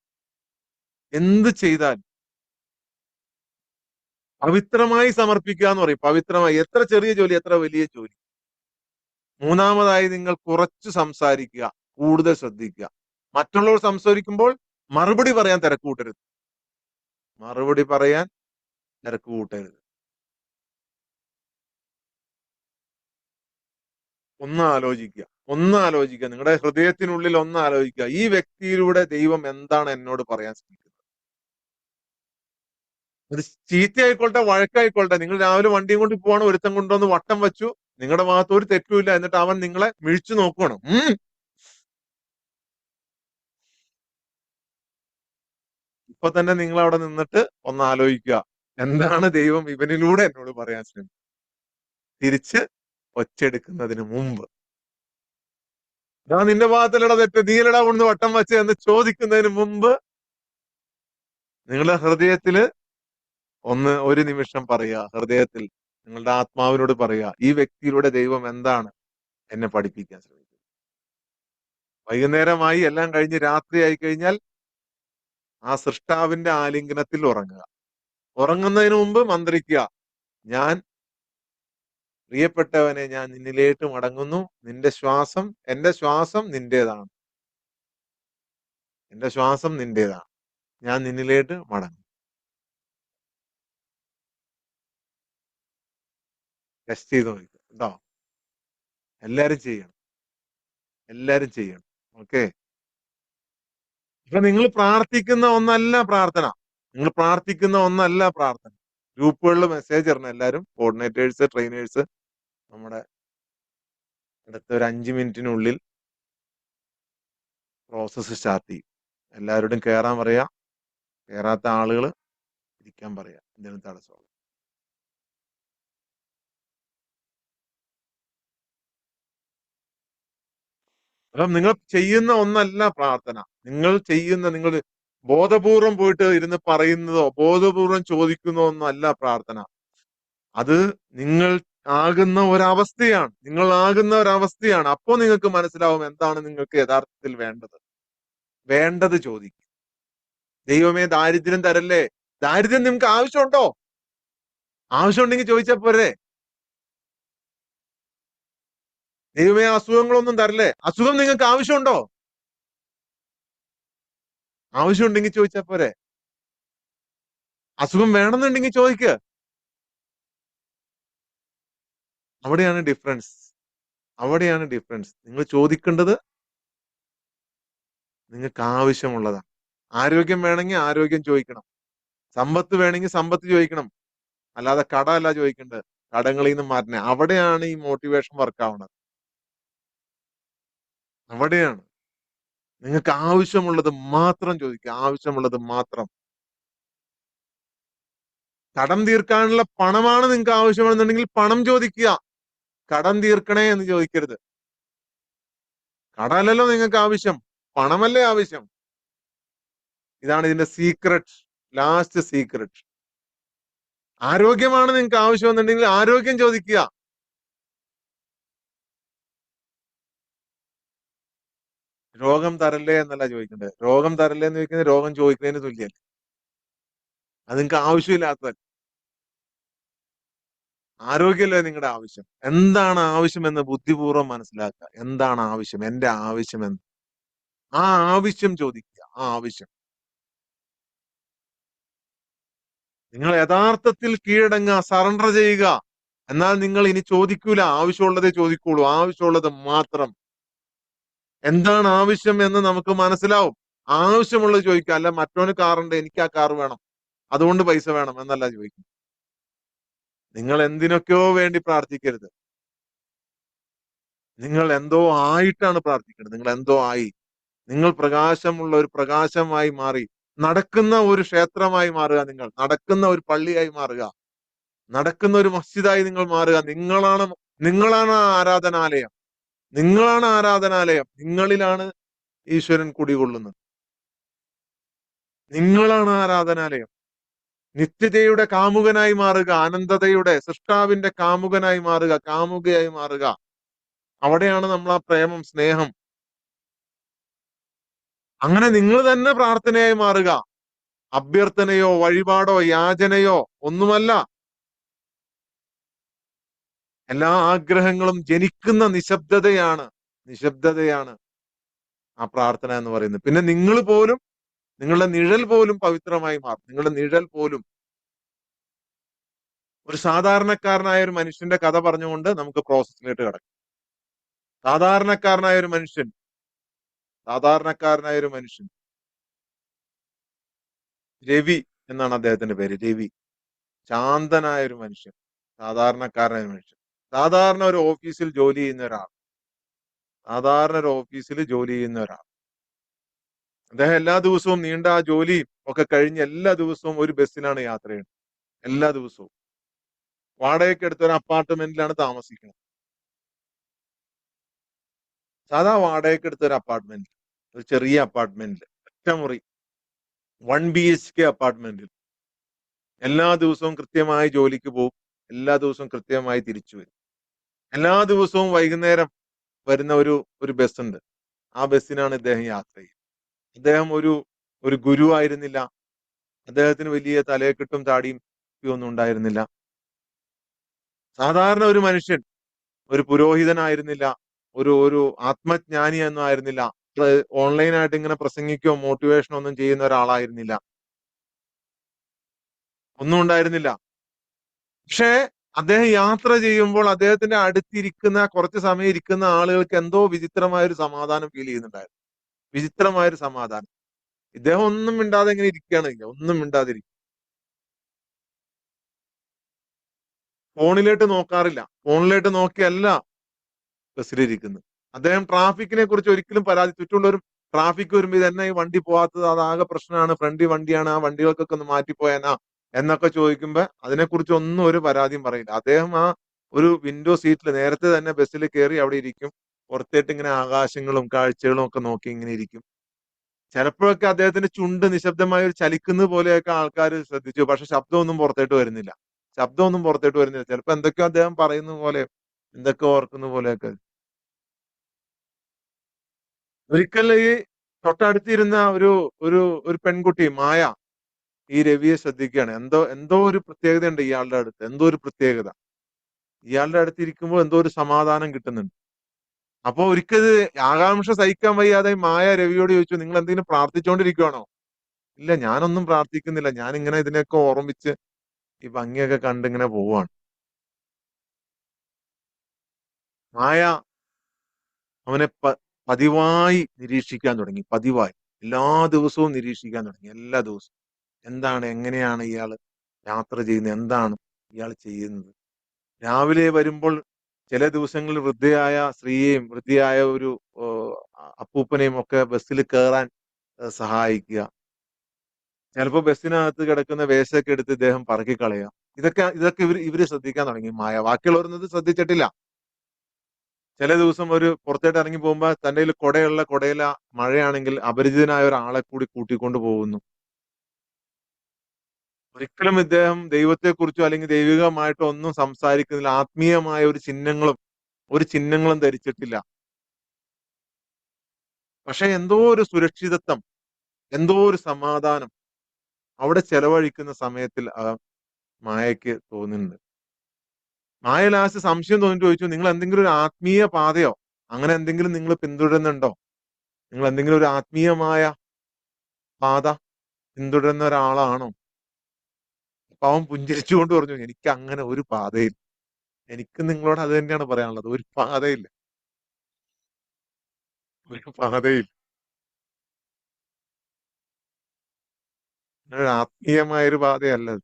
എന്ത് ചെയ്താലും പവിത്രമായി സമർപ്പിക്കുക എന്ന് പറയും. പവിത്രമായി. എത്ര ചെറിയ ജോലി, എത്ര വലിയ ജോലി. മൂന്നാമതായി നിങ്ങൾ കുറച്ച് സംസാരിക്കുക, കൂടുതൽ ശ്രദ്ധിക്കുക. മറ്റുള്ളവർ സംസാരിക്കുമ്പോൾ മറുപടി പറയാൻ തിരക്ക് കൂട്ടരുത്. മറുപടി പറയാൻ തിരക്ക് കൂട്ടരുത്. ഒന്ന് ആലോചിക്കുക. ഒന്ന് ആലോചിക്കുക. നിങ്ങളുടെ ഹൃദയത്തിനുള്ളിൽ ഒന്ന് ആലോചിക്കുക. ഈ വ്യക്തിയിലൂടെ ദൈവം എന്താണ് എന്നോട് പറയാൻ ശ്രമിക്കുന്നത്? അത് ചീത്തയായിക്കൊള്ളട്ടെ, വഴക്കായിക്കൊള്ളട്ടെ. നിങ്ങൾ രാവിലെ വണ്ടിയും കൊണ്ട് പോവാണ്, ഒരുത്തൻ കൊണ്ടുവന്ന് വട്ടം വെച്ചു. നിങ്ങളുടെ ഭാഗത്ത് ഒരു തെറ്റുമില്ല. എന്നിട്ട് അവൻ നിങ്ങളെ മിഴിച്ചു നോക്കണം. ഇപ്പൊ തന്നെ നിങ്ങൾ അവിടെ നിന്നിട്ട് ഒന്ന് ആലോചിക്കുക. എന്താണ് ദൈവം ഇവനിലൂടെ എന്നോട് പറയാൻ ശ്രമിക്കുന്നത്? തിരിച്ച് ഒച്ചെടുക്കുന്നതിന് മുമ്പ്. ഞാൻ നിന്റെ ഭാഗത്തിലടാ തെറ്റ്, നീലടാ കൊണ്ട് വട്ടം വെച്ച് എന്ന് ചോദിക്കുന്നതിന് മുമ്പ് നിങ്ങളുടെ ഹൃദയത്തില് ഒരു നിമിഷം പറയുക. ഹൃദയത്തിൽ നിങ്ങളുടെ ആത്മാവിനോട് പറയുക, ഈ വ്യക്തിയിലൂടെ ദൈവം എന്താണ് എന്നെ പഠിപ്പിക്കാൻ ശ്രമിക്കുന്നത്? വൈകുന്നേരമായി, എല്ലാം കഴിഞ്ഞ് രാത്രിയായി കഴിഞ്ഞാൽ ആ സൃഷ്ടാവിന്റെ ആലിംഗനത്തിൽ ഉറങ്ങുക. ഉറങ്ങുന്നതിന് മുമ്പ് മന്ത്രിക്കുക, ഞാൻ പ്രിയപ്പെട്ടവനെ, ഞാൻ നിന്നിലേക്ക് മടങ്ങുന്നു. എന്റെ ശ്വാസം നിന്റേതാണ്. എന്റെ ശ്വാസം നിന്റേതാണ്. ഞാൻ നിന്നിലേക്ക് മടങ്ങും. ടെസ്റ്റ് ചെയ്ത് നോക്കുക കേട്ടോ. എല്ലാരും ചെയ്യണം. എല്ലാരും ചെയ്യണം. ഓക്കെ. അപ്പൊ നിങ്ങൾ പ്രാർത്ഥിക്കുന്ന ഒന്നല്ല പ്രാർത്ഥന. ഗ്രൂപ്പുകളിൽ മെസ്സേജ് ഇടണം എല്ലാരും. Coordinators, trainers. നമ്മുടെ അടുത്ത ഒരു 5 മിനിറ്റിനുള്ളിൽ പ്രോസസ്സ് സ്റ്റാർട്ട് ചെയ്യും. എല്ലാവരോടും കയറാൻ പറയാ. കയറാത്ത ആളുകൾ ഇരിക്കാൻ പറയാ. എന്തെങ്കിലും തടസ്സമുള്ളൂ. അപ്പം നിങ്ങൾ ചെയ്യുന്ന ഒന്നല്ല പ്രാർത്ഥന. നിങ്ങൾ ബോധപൂർവം പോയിട്ട് ഇരുന്ന് പറയുന്നതോ ബോധപൂർവം ചോദിക്കുന്നതോ ഒന്നല്ല പ്രാർത്ഥന. അത് നിങ്ങൾ ആകുന്ന ഒരവസ്ഥയാണ്. അപ്പോ നിങ്ങൾക്ക് മനസ്സിലാവും എന്താണ് നിങ്ങൾക്ക് യഥാർത്ഥത്തിൽ വേണ്ടത് ചോദിക്കും. ദൈവമേ, ദാരിദ്ര്യം തരല്ലേ. ദാരിദ്ര്യം നിങ്ങൾക്ക് ആവശ്യമുണ്ടോ? ആവശ്യമുണ്ടെങ്കിൽ ചോദിച്ചാൽ പോരെ. ദൈവമേ, അസുഖങ്ങളൊന്നും തരല്ലേ. അസുഖം നിങ്ങൾക്ക് ആവശ്യമുണ്ടോ? ആവശ്യമുണ്ടെങ്കിൽ ചോദിച്ചാൽ പോരെ. അസുഖം വേണമെന്നുണ്ടെങ്കിൽ ചോദിക്കുക. അവിടെയാണ് ഡിഫറൻസ്. നിങ്ങൾ ചോദിക്കേണ്ടത് നിങ്ങൾക്ക് ആവശ്യമുള്ളതാണ്. ആരോഗ്യം വേണമെങ്കിൽ ആരോഗ്യം ചോദിക്കണം. സമ്പത്ത് വേണമെങ്കിൽ സമ്പത്ത് ചോദിക്കണം. അല്ലാതെ കടമല്ല ചോദിക്കേണ്ടത്. കടങ്ങളിൽ നിന്ന് മാറ്റണേ. അവിടെയാണ് ഈ മോട്ടിവേഷൻ വർക്ക് ആവുന്നത്. അവിടെയാണ്. നിങ്ങൾക്ക് ആവശ്യമുള്ളത് മാത്രം ചോദിക്കുക. ആവശ്യമുള്ളത് മാത്രം. കടം തീർക്കാനുള്ള പണമാണ് നിങ്ങൾക്ക് ആവശ്യമാണെന്നുണ്ടെങ്കിൽ പണം ചോദിക്കുക. കടം തീർക്കണേ എന്ന് ചോദിക്കരുത്. കടമല്ലല്ലോ നിങ്ങൾക്ക് ആവശ്യം, പണമല്ലേ ആവശ്യം. ഇതാണ് ഇതിന്റെ ലാസ്റ്റ് സീക്രട്ട്. ആരോഗ്യമാണ് നിങ്ങൾക്ക് ആവശ്യമെന്നുണ്ടെങ്കിൽ ആരോഗ്യം ചോദിക്കുക. രോഗം തരല്ലേ എന്നല്ല ചോദിക്കേണ്ടത്. രോഗം തരല്ലേ എന്ന് ചോദിക്കുന്നത് രോഗം ചോദിക്കുന്നതിന് തുല്യല്ല. അത് നിങ്ങൾക്ക് ആവശ്യമില്ലാത്തത്. ആരോഗ്യമല്ലേ നിങ്ങളുടെ ആവശ്യം. എന്താണ് ആവശ്യമെന്ന് ബുദ്ധിപൂർവ്വം മനസ്സിലാക്കുക. എന്താണ് ആവശ്യം? എന്റെ ആവശ്യമെന്ന്. ആ ആവശ്യം ചോദിക്കുക. ആ ആവശ്യം നിങ്ങൾ യഥാർത്ഥത്തിൽ കീഴടങ്ങുക, സറണ്ടർ ചെയ്യുക. എന്നാൽ നിങ്ങൾ ഇനി ചോദിക്കൂല. ആവശ്യമുള്ളതേ ചോദിക്കുള്ളൂ. ആവശ്യമുള്ളത് മാത്രം. എന്താണ് ആവശ്യം എന്ന് നമുക്ക് മനസ്സിലാവും. ആവശ്യമുള്ളത് ചോദിക്കുക. അല്ല മറ്റവന് കാറുണ്ട്, എനിക്ക് ആ കാർ വേണം, അതുകൊണ്ട് പൈസ വേണം എന്നല്ല ചോദിക്കും. നിങ്ങൾ എന്തിനൊക്കെയോ വേണ്ടി പ്രാർത്ഥിക്കരുത്. നിങ്ങൾ എന്തോ ആയിട്ടാണ് പ്രാർത്ഥിക്കേണ്ടത്. നിങ്ങൾ പ്രകാശമുള്ള ഒരു പ്രകാശമായി മാറി നടക്കുന്ന ഒരു ക്ഷേത്രമായി മാറുക. നിങ്ങൾ നടക്കുന്ന ഒരു പള്ളിയായി മാറുക. നടക്കുന്ന ഒരു മസ്ജിദായി നിങ്ങൾ മാറുക. നിങ്ങളാണ് ആരാധനാലയം. നിങ്ങളാണ് ആരാധനാലയം. നിങ്ങളിലാണ് ഈശ്വരൻ കുടികൊള്ളുന്നത്. നിങ്ങളാണ് ആരാധനാലയം. നിത്യതയുടെ കാമുകനായി മാറുക, അനന്തതയുടെ സൃഷ്ടാവിന്റെ കാമുകനായി മാറുക, കാമുകയായി മാറുക. അവിടെയാണ് നമ്മൾ ആ പ്രേമം, സ്നേഹം. അങ്ങനെ നിങ്ങൾ തന്നെ പ്രാർത്ഥനയായി മാറുക. അഭ്യർത്ഥനയോ വഴിപാടോ യാചനയോ ഒന്നുമല്ല. എല്ലാ ആഗ്രഹങ്ങളും ജനിക്കുന്ന നിശബ്ദതയാണ് ആ പ്രാർത്ഥന എന്ന് പറയുന്നത്. പിന്നെ നിങ്ങൾ പോലും, നിങ്ങളുടെ നിഴൽ പോലും പവിത്രമായി മാറും. നിങ്ങളുടെ നിഴൽ പോലും. ഒരു സാധാരണക്കാരനായ ഒരു മനുഷ്യന്റെ കഥ പറഞ്ഞുകൊണ്ട് നമുക്ക് പ്രോസസ്സിലേക്ക് കടക്കാം. സാധാരണക്കാരനായ ഒരു മനുഷ്യൻ രവി എന്നാണ് അദ്ദേഹത്തിന്റെ പേര്. രവി. ശാന്തനായ ഒരു മനുഷ്യൻ, സാധാരണക്കാരനായ ഒരു മനുഷ്യൻ, സാധാരണ ഒരു ഓഫീസിൽ ജോലി ചെയ്യുന്ന ഒരാൾ. അദ്ദേഹം എല്ലാ ദിവസവും നീണ്ട ആ ജോലിയും ഒക്കെ കഴിഞ്ഞ് എല്ലാ ദിവസവും ഒരു ബസ്സിലാണ് യാത്ര ചെയ്യുന്നത്. എല്ലാ ദിവസവും വാടകയ്ക്ക് എടുത്ത ഒരു അപ്പാർട്ട്മെന്റിലാണ് താമസിക്കുന്നത്. സാധാ വാടകയ്ക്ക് എടുത്ത ഒരു അപ്പാർട്ട്മെന്റിൽ, ഒരു ചെറിയ അപ്പാർട്ട്മെന്റിൽ, ഒറ്റമുറി 1 BHK അപ്പാർട്ട്മെന്റിൽ എല്ലാ ദിവസവും കൃത്യമായി ജോലിക്ക് പോകും. എല്ലാ ദിവസവും കൃത്യമായി തിരിച്ചു വരും. എല്ലാ ദിവസവും വൈകുന്നേരം വരുന്ന ഒരു ബസ് ഉണ്ട്. ആ ബസ്സിനാണ് ഇദ്ദേഹം യാത്ര ചെയ്യുന്നത്. അദ്ദേഹം ഒരു ഗുരു ആയിരുന്നില്ല. അദ്ദേഹത്തിന് വലിയ തലയെക്കെട്ടും താടിയും ഒന്നും ഉണ്ടായിരുന്നില്ല. സാധാരണ ഒരു മനുഷ്യൻ, ഒരു പുരോഹിതനായിരുന്നില്ല, ഒരു ആത്മജ്ഞാനി ഒന്നും ആയിരുന്നില്ല. ഓൺലൈനായിട്ട് ഇങ്ങനെ പ്രസംഗിക്കോ മോട്ടിവേഷനോ ഒന്നും ചെയ്യുന്ന ഒരാളായിരുന്നില്ല. ഒന്നും ഉണ്ടായിരുന്നില്ല. പക്ഷേ അദ്ദേഹം യാത്ര ചെയ്യുമ്പോൾ അദ്ദേഹത്തിന്റെ അടുത്തിരിക്കുന്ന, കുറച്ച് സമയം ഇരിക്കുന്ന ആളുകൾക്ക് എന്തോ വിചിത്രമായ ഒരു സമാധാനം ഫീൽ ചെയ്യുന്നുണ്ടായിരുന്നു. വിചിത്രമായ ഒരു സമാധാനം. ഇദ്ദേഹം ഒന്നും മിണ്ടാതെ ഇങ്ങനെ ഇരിക്കുകയാണ്. ഒന്നും മിണ്ടാതിരിക്കും. ഫോണിലേക്ക് നോക്കാറില്ല. ഫോണിലേക്ക് നോക്കിയല്ല ബസ്സിലിരിക്കുന്നത്. അദ്ദേഹം ട്രാഫിക്കിനെ കുറിച്ച് ഒരിക്കലും ചുറ്റുമുള്ളവരും ട്രാഫിക് വരുമ്പോൾ ഇതെന്നെ ഈ വണ്ടി പോവാത്തത്, അതാകെ പ്രശ്നമാണ്, ഫ്രണ്ടി വണ്ടിയാണ്, ആ വണ്ടികൾക്കൊക്കെ ഒന്ന് മാറ്റിപ്പോയാനാ എന്നൊക്കെ ചോദിക്കുമ്പോ അതിനെക്കുറിച്ച് ഒന്നും ഒരു പരാതിയും പറയില്ല. അദ്ദേഹം ആ ഒരു വിൻഡോ സീറ്റിൽ നേരത്തെ തന്നെ ബസ്സിൽ കയറി അവിടെ ഇരിക്കും. പുറത്തേട്ട് ഇങ്ങനെ ആകാശങ്ങളും കാഴ്ചകളും ഒക്കെ നോക്കി ഇങ്ങനെ ഇരിക്കും. ചിലപ്പോഴൊക്കെ അദ്ദേഹത്തിന്റെ ചുണ്ട് നിശബ്ദമായി ഒരു ചലിക്കുന്നത് പോലെയൊക്കെ ആൾക്കാർ ശ്രദ്ധിച്ചു. പക്ഷെ ശബ്ദമൊന്നും പുറത്തേട്ട് വരുന്നില്ല. ചിലപ്പോ എന്തൊക്കെയോ അദ്ദേഹം പറയുന്ന പോലെ, എന്തൊക്കെ ഓർക്കുന്ന പോലെയൊക്കെ. ഒരിക്കൽ ഈ തൊട്ടടുത്തിരുന്ന ഒരു ഒരു ഒരു പെൺകുട്ടി മായ ഈ രവിയെ ശ്രദ്ധിക്കുകയാണ്. എന്തോ ഒരു പ്രത്യേകതയുണ്ട് ഇയാളുടെ അടുത്ത്. എന്തോ ഒരു പ്രത്യേകത. ഇയാളുടെ അടുത്ത് ഇരിക്കുമ്പോൾ എന്തോ ഒരു സമാധാനം കിട്ടുന്നുണ്ട്. അപ്പൊ ഒരിക്കൽ ആകാംക്ഷ സഹിക്കാൻ വയ്യാതെ മായ രവിയോട് ചോദിച്ചു, നിങ്ങൾ എന്തെങ്കിലും പ്രാർത്ഥിച്ചുകൊണ്ടിരിക്കുകയാണോ? ഇല്ല, ഞാനൊന്നും പ്രാർത്ഥിക്കുന്നില്ല. ഞാൻ ഇങ്ങനെ ഇതിനെയൊക്കെ ഓർമ്മിച്ച് ഈ ഭംഗിയൊക്കെ കണ്ട് ഇങ്ങനെ പോവാണ്. മായ അവനെ പതിവായി നിരീക്ഷിക്കാൻ തുടങ്ങി. പതിവായി എല്ലാ ദിവസവും നിരീക്ഷിക്കാൻ തുടങ്ങി. എല്ലാ ദിവസവും എങ്ങനെയാണ് ഇയാൾ യാത്ര ചെയ്യുന്നത്, എന്താണ് ഇയാൾ ചെയ്യുന്നത്. രാവിലെ വരുമ്പോൾ ചില ദിവസങ്ങളിൽ വൃദ്ധയായ സ്ത്രീയെയും വൃദ്ധയായ ഒരു അപ്പൂപ്പനെയും ഒക്കെ ബസ്സിൽ കയറാൻ സഹായിക്കുക. ചിലപ്പോൾ ബസ്സിനകത്ത് കിടക്കുന്ന വേസ്റ്റൊക്കെ എടുത്ത് ഇദ്ദേഹം പറക്കിക്കളയുക. ഇതൊക്കെ ഇവര് ശ്രദ്ധിക്കാൻ തുടങ്ങി. മായ ബാക്കിയുള്ളവരൊന്നും ഇത് ശ്രദ്ധിച്ചിട്ടില്ല. ചില ദിവസം ഒരു പുറത്തേട്ട് ഇറങ്ങി പോകുമ്പോ തന്റെ കയ്യിൽ കുടയില മഴയാണെങ്കിൽ അപരിചിതനായ ഒരാളെ കൂടി കൂട്ടിക്കൊണ്ട് പോകുന്നു. ഒരിക്കലും ഇദ്ദേഹം ദൈവത്തെക്കുറിച്ചോ അല്ലെങ്കിൽ ദൈവികമായിട്ടോ ഒന്നും സംസാരിക്കുന്നില്ല. ആത്മീയമായ ഒരു ചിഹ്നങ്ങളും ധരിച്ചിട്ടില്ല. പക്ഷെ എന്തോ ഒരു സുരക്ഷിതത്വം, എന്തോ ഒരു സമാധാനം അവിടെ ചെലവഴിക്കുന്ന സമയത്തിൽ മായയ്ക്ക് തോന്നുന്നുണ്ട്. മായ ലാസ്റ്റ് സംശയം തോന്നിട്ട് ചോദിച്ചു, നിങ്ങൾ എന്തെങ്കിലും ഒരു ആത്മീയ പാതയോ അങ്ങനെ എന്തെങ്കിലും നിങ്ങൾ പിന്തുടരുന്നുണ്ടോ? നിങ്ങൾ എന്തെങ്കിലും ഒരു ആത്മീയമായ പാത പിന്തുടരുന്ന ഒരാളാണോ? അപ്പൊ അവൻ പുഞ്ചിരിച്ചുകൊണ്ട് പറഞ്ഞു, എനിക്ക് അങ്ങനെ ഒരു പാതയില്ല. എനിക്ക് നിങ്ങളോട് അത് തന്നെയാണ് പറയാനുള്ളത്. ഒരു പാതയില്ല. ഒരു പാതയില്ല. ഒരു ആത്മീയമായ ഒരു പാതയല്ല അത്.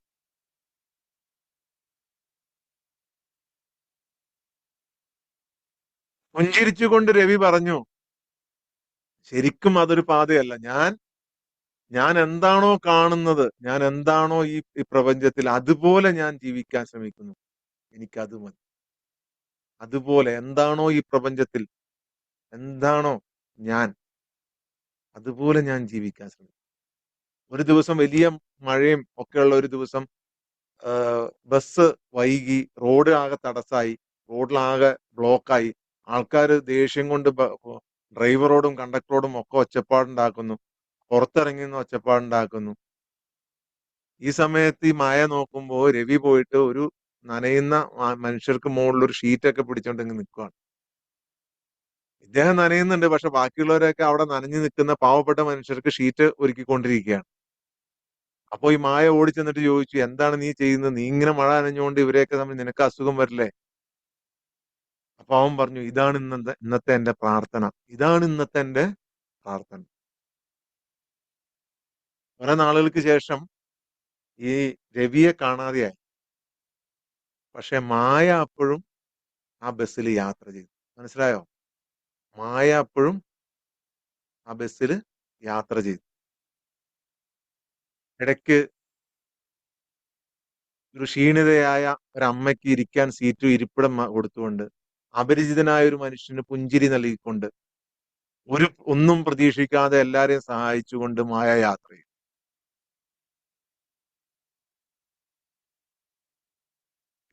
പുഞ്ചിരിച്ചുകൊണ്ട് രവി പറഞ്ഞു, ശരിക്കും അതൊരു പാതയല്ല. ഞാൻ ഞാൻ എന്താണോ കാണുന്നത്, ഞാൻ എന്താണോ ഈ പ്രപഞ്ചത്തിൽ, അതുപോലെ ഞാൻ ജീവിക്കാൻ ശ്രമിക്കുന്നു. എനിക്കത് മതി. അതുപോലെ എന്താണോ ഈ പ്രപഞ്ചത്തിൽ, എന്താണോ ഞാൻ, അതുപോലെ ഞാൻ ജീവിക്കാൻ ശ്രമിക്കും. ഒരു ദിവസം വലിയ മഴയും ഒക്കെയുള്ള ഒരു ദിവസം ബസ് വൈകി, റോഡ് ആകെ തടസ്സായി, റോഡിലാകെ ബ്ലോക്കായി. ആൾക്കാര് ദേഷ്യം കൊണ്ട് ഡ്രൈവറോടും കണ്ടക്ടറോടും ഒക്കെ ഒച്ചപ്പാടുണ്ടാക്കുന്നു. പുറത്തിറങ്ങി നിന്ന് ഒച്ചപ്പാടുണ്ടാക്കുന്നു. ഈ സമയത്ത് ഈ മഴ നോക്കുമ്പോ രവി പോയിട്ട് ഒരു നനയുന്ന മനുഷ്യർക്ക് മുകളിൽ ഒരു ഷീറ്റൊക്കെ പിടിച്ചോണ്ട് ഇങ്ങ് നിൽക്കുവാണ്. ഇദ്ദേഹം നനയുന്നുണ്ട്. പക്ഷെ ബാക്കിയുള്ളവരൊക്കെ അവിടെ നനഞ്ഞു നിൽക്കുന്ന പാവപ്പെട്ട മനുഷ്യർക്ക് ഷീറ്റ് ഒരുക്കിക്കൊണ്ടിരിക്കുകയാണ്. അപ്പൊ ഈ മായ ഓടി ചെന്നിട്ട് ചോദിച്ചു, എന്താണ് നീ ചെയ്യുന്നത്? നീ ഇങ്ങനെ മഴ നനഞ്ഞുകൊണ്ട് ഇവരെയൊക്കെ തമ്മിൽ നിനക്ക് അസുഖം വരില്ലേ? അപ്പൊ അവൻ പറഞ്ഞു, ഇതാണ് ഇന്നത്തെ എന്റെ പ്രാർത്ഥന. ഇതാണ് ഇന്നത്തെ എന്റെ പ്രാർത്ഥന. കുറെ നാളുകൾക്ക് ശേഷം ഈ രവിയെ കാണാതെയായി. പക്ഷെ മായ അപ്പോഴും ആ ബസ്സിൽ യാത്ര ചെയ്തു. മനസ്സിലായോ? മായ അപ്പോഴും ആ ബസ്സിൽ യാത്ര ചെയ്തു. ഇടയ്ക്ക് ഒരു ക്ഷീണിതയായ ഒരമ്മയ്ക്ക് ഇരിക്കാൻ സീറ്റും ഇരിപ്പിടം കൊടുത്തുകൊണ്ട്, അപരിചിതനായ ഒരു മനുഷ്യന് പുഞ്ചിരി നൽകിക്കൊണ്ട്, ഒന്നും പ്രതീക്ഷിക്കാതെ എല്ലാരെയും സഹായിച്ചുകൊണ്ട് മായ യാത്ര ചെയ്തു.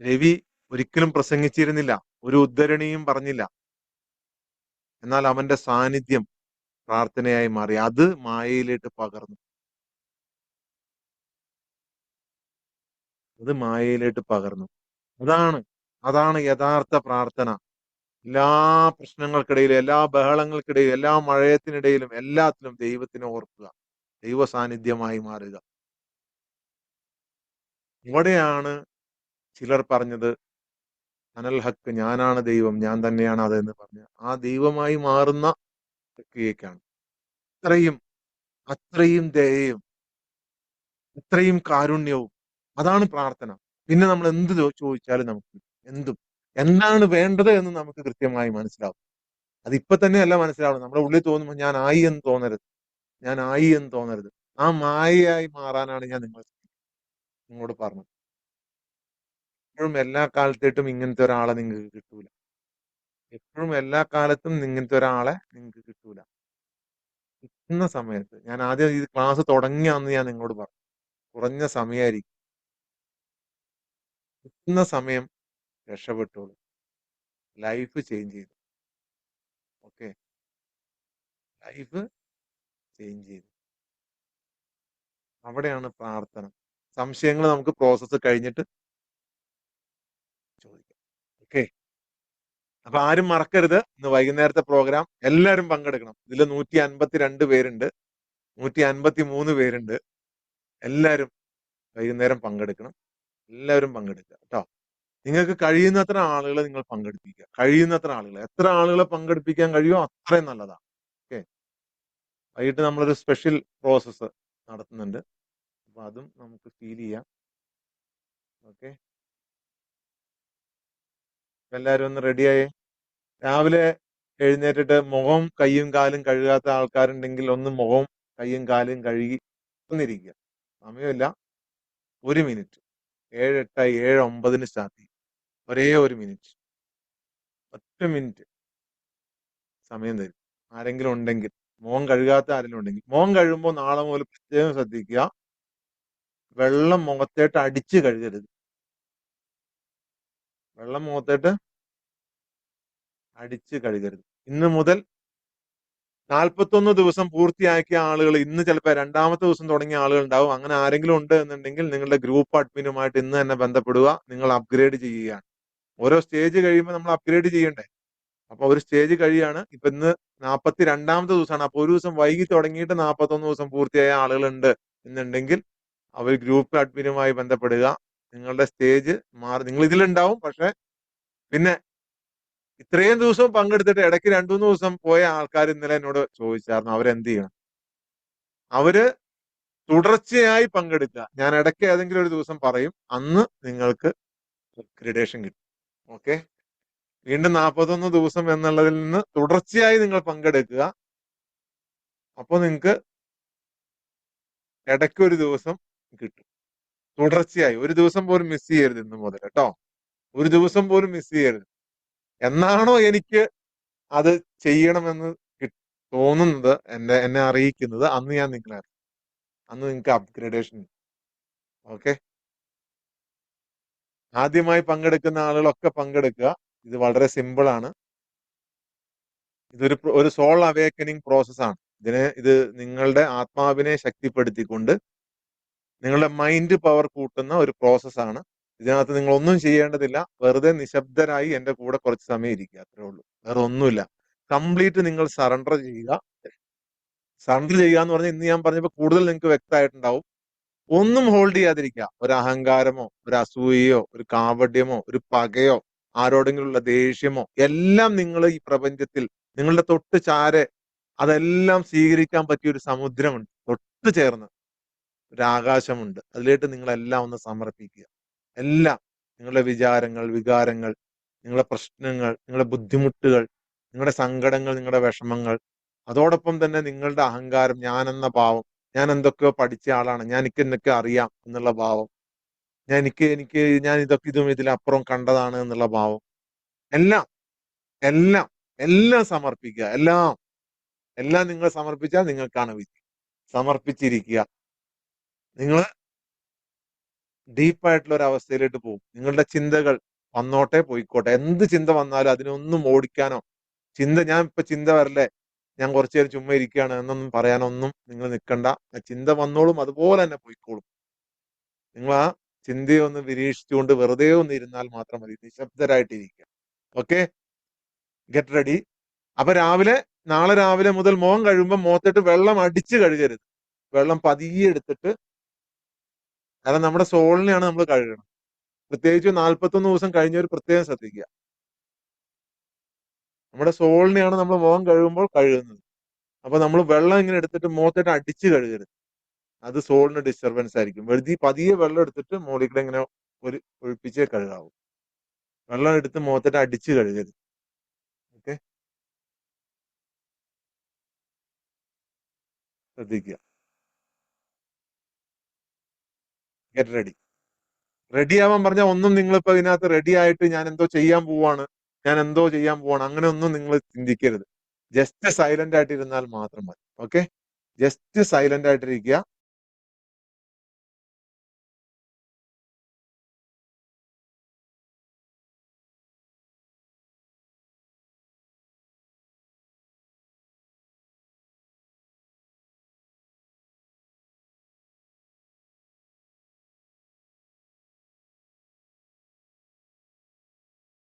രവി ഒരിക്കലും പ്രസംഗിച്ചിരുന്നില്ല. ഒരു ഉദ്ധരണിയും പറഞ്ഞില്ല. എന്നാൽ അവന്റെ സാന്നിധ്യം പ്രാർത്ഥനയായി മാറി. അത് മായയിലേക്ക് പകർന്നു. അത് മായയിലേക്ക് പകർന്നു. അതാണ് അതാണ് യഥാർത്ഥ പ്രാർത്ഥന. എല്ലാ പ്രശ്നങ്ങൾക്കിടയിലും, എല്ലാ ബഹളങ്ങൾക്കിടയിലും, എല്ലാ മഴയത്തിനിടയിലും, എല്ലാത്തിലും ദൈവത്തിനെ ഓർക്കുക. ദൈവ സാന്നിധ്യമായി മാറുക. ഇവിടെയാണ് ചിലർ പറഞ്ഞത്, അനൽ ഹക്ക്, ഞാനാണ് ദൈവം, ഞാൻ തന്നെയാണ് അതെന്ന് പറഞ്ഞ് ആ ദൈവമായി മാറുന്ന പ്രക്രിയക്കാണ്. അത്രയും അത്രയും ദയയും ഇത്രയും കാരുണ്യവും, അതാണ് പ്രാർത്ഥന. പിന്നെ നമ്മൾ എന്ത് ചോദിച്ചാലും നമുക്ക് കിട്ടും. എന്തും. എന്താണ് വേണ്ടത് എന്ന് നമുക്ക് കൃത്യമായി മനസ്സിലാവും. അതിപ്പോ തന്നെയല്ല മനസ്സിലാവണം. നമ്മുടെ ഉള്ളിൽ തോന്നുമ്പോൾ ഞാൻ ആയി എന്ന് തോന്നരുത്. ഞാൻ ആയി എന്ന് തോന്നരുത്. ആ മായയായി മാറാനാണ് ഞാൻ നിങ്ങളോട് പറഞ്ഞത്. എപ്പോഴും എല്ലാ കാലത്തേട്ടും ഇങ്ങനത്തെ ഒരാളെ നിങ്ങൾക്ക് കിട്ടൂല. എപ്പോഴും എല്ലാ കാലത്തും ഇങ്ങനത്തെ ഒരാളെ നിങ്ങൾക്ക് കിട്ടൂല. കിട്ടുന്ന സമയത്ത്, ഞാൻ ആദ്യം ഈ ക്ലാസ് തുടങ്ങിയ അന്ന് ഞാൻ നിങ്ങളോട് പറഞ്ഞു, കുറഞ്ഞ സമയമായിരിക്കും. കിട്ടുന്ന സമയം രക്ഷപ്പെട്ടോളൂ. ലൈഫ് ചേഞ്ച് ചെയ്തു. ഓക്കെ, ലൈഫ് ചേഞ്ച് ചെയ്തു. അവിടെയാണ് പ്രാർത്ഥന. സംശയങ്ങൾ നമുക്ക് പ്രോസസ്സ് കഴിഞ്ഞിട്ട് ചോദിക്കാം. ഓക്കെ, അപ്പൊ ആരും മറക്കരുത്, ഇന്ന് വൈകുന്നേരത്തെ പ്രോഗ്രാം എല്ലാവരും പങ്കെടുക്കണം. ഇതിൽ 152 പേരുണ്ട്, 153 പേരുണ്ട്. എല്ലാവരും വൈകുന്നേരം പങ്കെടുക്കണം. എല്ലാവരും പങ്കെടുക്കുക കേട്ടോ. നിങ്ങൾക്ക് കഴിയുന്നത്ര ആളുകളെ നിങ്ങൾ പങ്കെടുപ്പിക്കുക. കഴിയുന്നത്ര ആളുകൾ, എത്ര ആളുകളെ പങ്കെടുപ്പിക്കാൻ കഴിയുമോ അത്രയും നല്ലതാണ്. ഓക്കെ, വൈകിട്ട് നമ്മളൊരു സ്പെഷ്യൽ പ്രോസസ്സ് നടത്തുന്നുണ്ട്. അപ്പൊ അതും നമുക്ക് ഫീൽ ചെയ്യാം. ഓക്കെ, എല്ലാവരും ഒന്ന് റെഡിയായേ. രാവിലെ എഴുന്നേറ്റിട്ട് മുഖം കയ്യും കാലും കഴുകാത്ത ആൾക്കാരുണ്ടെങ്കിൽ ഒന്ന് മുഖം കയ്യും കാലും കഴുകി ഒന്നിരിക്കുക. സമയമില്ല, 1 മിനിറ്റ്. 7:08, 7:09 സ്റ്റാർട്ട് ചെയ്യും. ഒരേ 1 മിനിറ്റ്, 1 മിനിറ്റ് സമയം തരും. ആരെങ്കിലും ഉണ്ടെങ്കിൽ, മുഖം കഴുകാത്ത ആരെങ്കിലും ഉണ്ടെങ്കിൽ, മുഖം കഴുകുമ്പോൾ നാളെ മുതൽ പ്രത്യേകം ശ്രദ്ധിക്കുക, വെള്ളം മുഖത്തേട്ട് അടിച്ച് കഴുകരുത്. വെള്ളം മുഖത്തേട്ട് അടിച്ച് കഴുകരുത്. ഇന്ന് മുതൽ 41 ദിവസം പൂർത്തിയാക്കിയ ആളുകൾ, ഇന്ന് ചിലപ്പോൾ രണ്ടാമത്തെ ദിവസം തുടങ്ങിയ ആളുകൾ ഉണ്ടാവും. അങ്ങനെ ആരെങ്കിലും ഉണ്ട് എന്നുണ്ടെങ്കിൽ നിങ്ങളുടെ ഗ്രൂപ്പ് അഡ്മിനുമായിട്ട് ഇന്ന് തന്നെ ബന്ധപ്പെടുക. നിങ്ങൾ അപ്ഗ്രേഡ് ചെയ്യുകയാണ്. ഓരോ സ്റ്റേജ് കഴിയുമ്പോൾ നമ്മൾ അപ്ഗ്രേഡ് ചെയ്യണ്ടേ? അപ്പൊ ഒരു സ്റ്റേജ് കഴിയാണ്. ഇപ്പൊ ഇന്ന് 42ാമത്തെ ദിവസമാണ്. അപ്പൊ ഒരു ദിവസം വൈകി തുടങ്ങിയിട്ട് 41 ദിവസം പൂർത്തിയായ ആളുകളുണ്ട് എന്നുണ്ടെങ്കിൽ അവർ ഗ്രൂപ്പ് അഡ്മിനുമായി ബന്ധപ്പെടുക. നിങ്ങളുടെ സ്റ്റേജ് മാറി, നിങ്ങൾ ഇതിലുണ്ടാവും. പക്ഷെ പിന്നെ ഇത്രയും ദിവസവും പങ്കെടുത്തിട്ട് ഇടയ്ക്ക് 2-3 ദിവസം പോയ ആൾക്കാർ ഇന്നലെ എന്നോട് ചോദിച്ചായിരുന്നു, അവരെന്ത് ചെയ്യണം? അവര് തുടർച്ചയായി പങ്കെടുക്കുക. ഞാൻ ഇടയ്ക്ക് ഏതെങ്കിലും ഒരു ദിവസം പറയും, അന്ന് നിങ്ങൾക്ക് അക്രിഡേഷൻ കിട്ടും. ഓക്കെ, വീണ്ടും 41 ദിവസം എന്നുള്ളതിൽ നിന്ന് തുടർച്ചയായി നിങ്ങൾ പങ്കെടുക്കുക. അപ്പോൾ നിങ്ങൾക്ക് ഇടയ്ക്ക് ഒരു ദിവസം കിട്ടും. തുടർച്ചയായി ഒരു ദിവസം പോലും മിസ് ചെയ്യരുത് ഇന്ന് മുതൽ കേട്ടോ. ഒരു ദിവസം പോലും മിസ് ചെയ്യരുത്. എന്നാണോ എനിക്ക് അത് ചെയ്യണമെന്ന് തോന്നുന്നത്, എന്നെ അറിയിക്കുന്നത്, അന്ന് ഞാൻ നിങ്ങളെ അറിയിക്കും. അന്ന് നിങ്ങൾക്ക് അപ്ഗ്രേഡേഷൻ. ഓക്കെ, ആദ്യമായി പങ്കെടുക്കുന്ന ആളുകളൊക്കെ പങ്കെടുക്കുക. ഇത് വളരെ സിമ്പിൾ ആണ്. ഇതൊരു സോൾ അവേക്കനിങ് പ്രോസസ്സാണ്. ഇത് നിങ്ങളുടെ ആത്മാവിനെ ശക്തിപ്പെടുത്തിക്കൊണ്ട് നിങ്ങളുടെ മൈൻഡ് പവർ കൂട്ടുന്ന ഒരു പ്രോസസ്സാണ്. ഇതിനകത്ത് നിങ്ങൾ ഒന്നും ചെയ്യേണ്ടതില്ല. വെറുതെ നിശബ്ദരായി എന്റെ കൂടെ കുറച്ച് സമയം ഇരിക്കുക, അത്രേ ഉള്ളൂ. വേറെ ഒന്നുമില്ല. കംപ്ലീറ്റ് നിങ്ങൾ സറണ്ടർ ചെയ്യുക. സറണ്ടർ ചെയ്യുക എന്ന് പറഞ്ഞാൽ ഇന്ന് ഞാൻ പറഞ്ഞപ്പോൾ കൂടുതൽ നിങ്ങൾക്ക് വ്യക്തമായിട്ടുണ്ടാവും. ഒന്നും ഹോൾഡ് ചെയ്യാതിരിക്കുക. ഒരു അഹങ്കാരമോ ഒരു അസൂയയോ ഒരു കാപട്യമോ ഒരു പകയോ ആരോടെങ്കിലുള്ള ദേഷ്യമോ എല്ലാം നിങ്ങൾ ഈ പ്രപഞ്ചത്തിൽ നിങ്ങളുടെ തൊട്ട് ചാരെ അതെല്ലാം സ്വീകരിക്കാൻ പറ്റിയ ഒരു സമുദ്രമുണ്ട്. തൊട്ട് ചേർന്ന് ഒരു ആകാശമുണ്ട്. അതിലേക്ക് നിങ്ങളെല്ലാം ഒന്ന് സമർപ്പിക്കുക. എല്ലാം, നിങ്ങളുടെ വിചാരങ്ങൾ, വികാരങ്ങൾ, നിങ്ങളുടെ പ്രശ്നങ്ങൾ, നിങ്ങളുടെ ബുദ്ധിമുട്ടുകൾ, നിങ്ങളുടെ സങ്കടങ്ങൾ, നിങ്ങളുടെ വിഷമങ്ങൾ, അതോടൊപ്പം തന്നെ നിങ്ങളുടെ അഹങ്കാരം, ഞാനെന്ന ഭാവം, ഞാൻ എന്തൊക്കെയോ പഠിച്ച ആളാണ്, എനിക്ക് എന്നൊക്കെ അറിയാം എന്നുള്ള ഭാവം, ഞാൻ ഇതൊക്കെ ഇതിലപ്പുറം കണ്ടതാണ് എന്നുള്ള ഭാവം, എല്ലാം എല്ലാം എല്ലാം സമർപ്പിക്കുക. എല്ലാം നിങ്ങൾ സമർപ്പിച്ചാൽ നിങ്ങൾക്കാണ് വിധി. സമർപ്പിച്ചിരിക്കുക. നിങ്ങൾ ഡീപ്പായിട്ടുള്ള ഒരു അവസ്ഥയിലേക്ക് പോകും. നിങ്ങളുടെ ചിന്തകൾ വന്നോട്ടെ പോയിക്കോട്ടെ. എന്ത് ചിന്ത വന്നാലും അതിനൊന്നും ഓടിക്കാനോ, ഞാൻ ഇപ്പൊ ചിന്ത വരല്ലേ, ഞാൻ കുറച്ചു നേരം ചുമ്മാ ഇരിക്കുകയാണ് എന്നൊന്നും പറയാനൊന്നും നിങ്ങൾ നിൽക്കണ്ട. ആ ചിന്ത വന്നോളും, അതുപോലെ തന്നെ പോയിക്കോളും. നിങ്ങൾ ആ ചിന്തയെ ഒന്ന് നിരീക്ഷിച്ചുകൊണ്ട് വെറുതെ ഒന്ന് ഇരുന്നാൽ മാത്രം മതി. നിശബ്ദരായിട്ടിരിക്കുക. Okay, get ready. അപ്പൊ നാളെ രാവിലെ മുതൽ മുഖം കഴുകുമ്പോൾ മുഖത്തിട്ട് വെള്ളം അടിച്ച് കഴുകരുത്. വെള്ളം പതിയെ എടുത്തിട്ട്, കാരണം നമ്മുടെ സോളിനെയാണ് നമ്മൾ കഴുകണം. പ്രത്യേകിച്ച് 41 ദിവസം കഴിഞ്ഞവർ പ്രത്യേകം ശ്രദ്ധിക്കുക. നമ്മുടെ സോളിനെയാണ് നമ്മൾ മുഖം കഴുകുമ്പോൾ കഴുകുന്നത്. അപ്പൊ നമ്മൾ വെള്ളം ഇങ്ങനെ എടുത്തിട്ട് മുഖത്തിട്ട് അടിച്ച് കഴുകരുത്. അത് സോളിന് ഡിസ്റ്റർബൻസ് ആയിരിക്കും. പതിയെ വെള്ളം എടുത്തിട്ട് മുകളിൽ കൂടെ ഇങ്ങനെ ഒഴിപ്പിച്ചേ കഴുകാവൂ. വെള്ളം എടുത്ത് മുഖത്തിട്ട് അടിച്ച് കഴുകരുത്. ഓക്കെ, ശ്രദ്ധിക്കുക. Get ready. റെഡി ആവാൻ പറഞ്ഞാൽ ഒന്നും നിങ്ങളിപ്പോ ഇതിനകത്ത് റെഡി ആയിട്ട് ഞാൻ എന്തോ ചെയ്യാൻ പോവാണ്, അങ്ങനെ ഒന്നും നിങ്ങൾ ചിന്തിക്കരുത്. ജസ്റ്റ് സൈലന്റ് ആയിട്ട് ഇരുന്നാൽ മാത്രം മതി. ഓക്കെ, ജസ്റ്റ് സൈലന്റ് ആയിട്ടിരിക്കുക.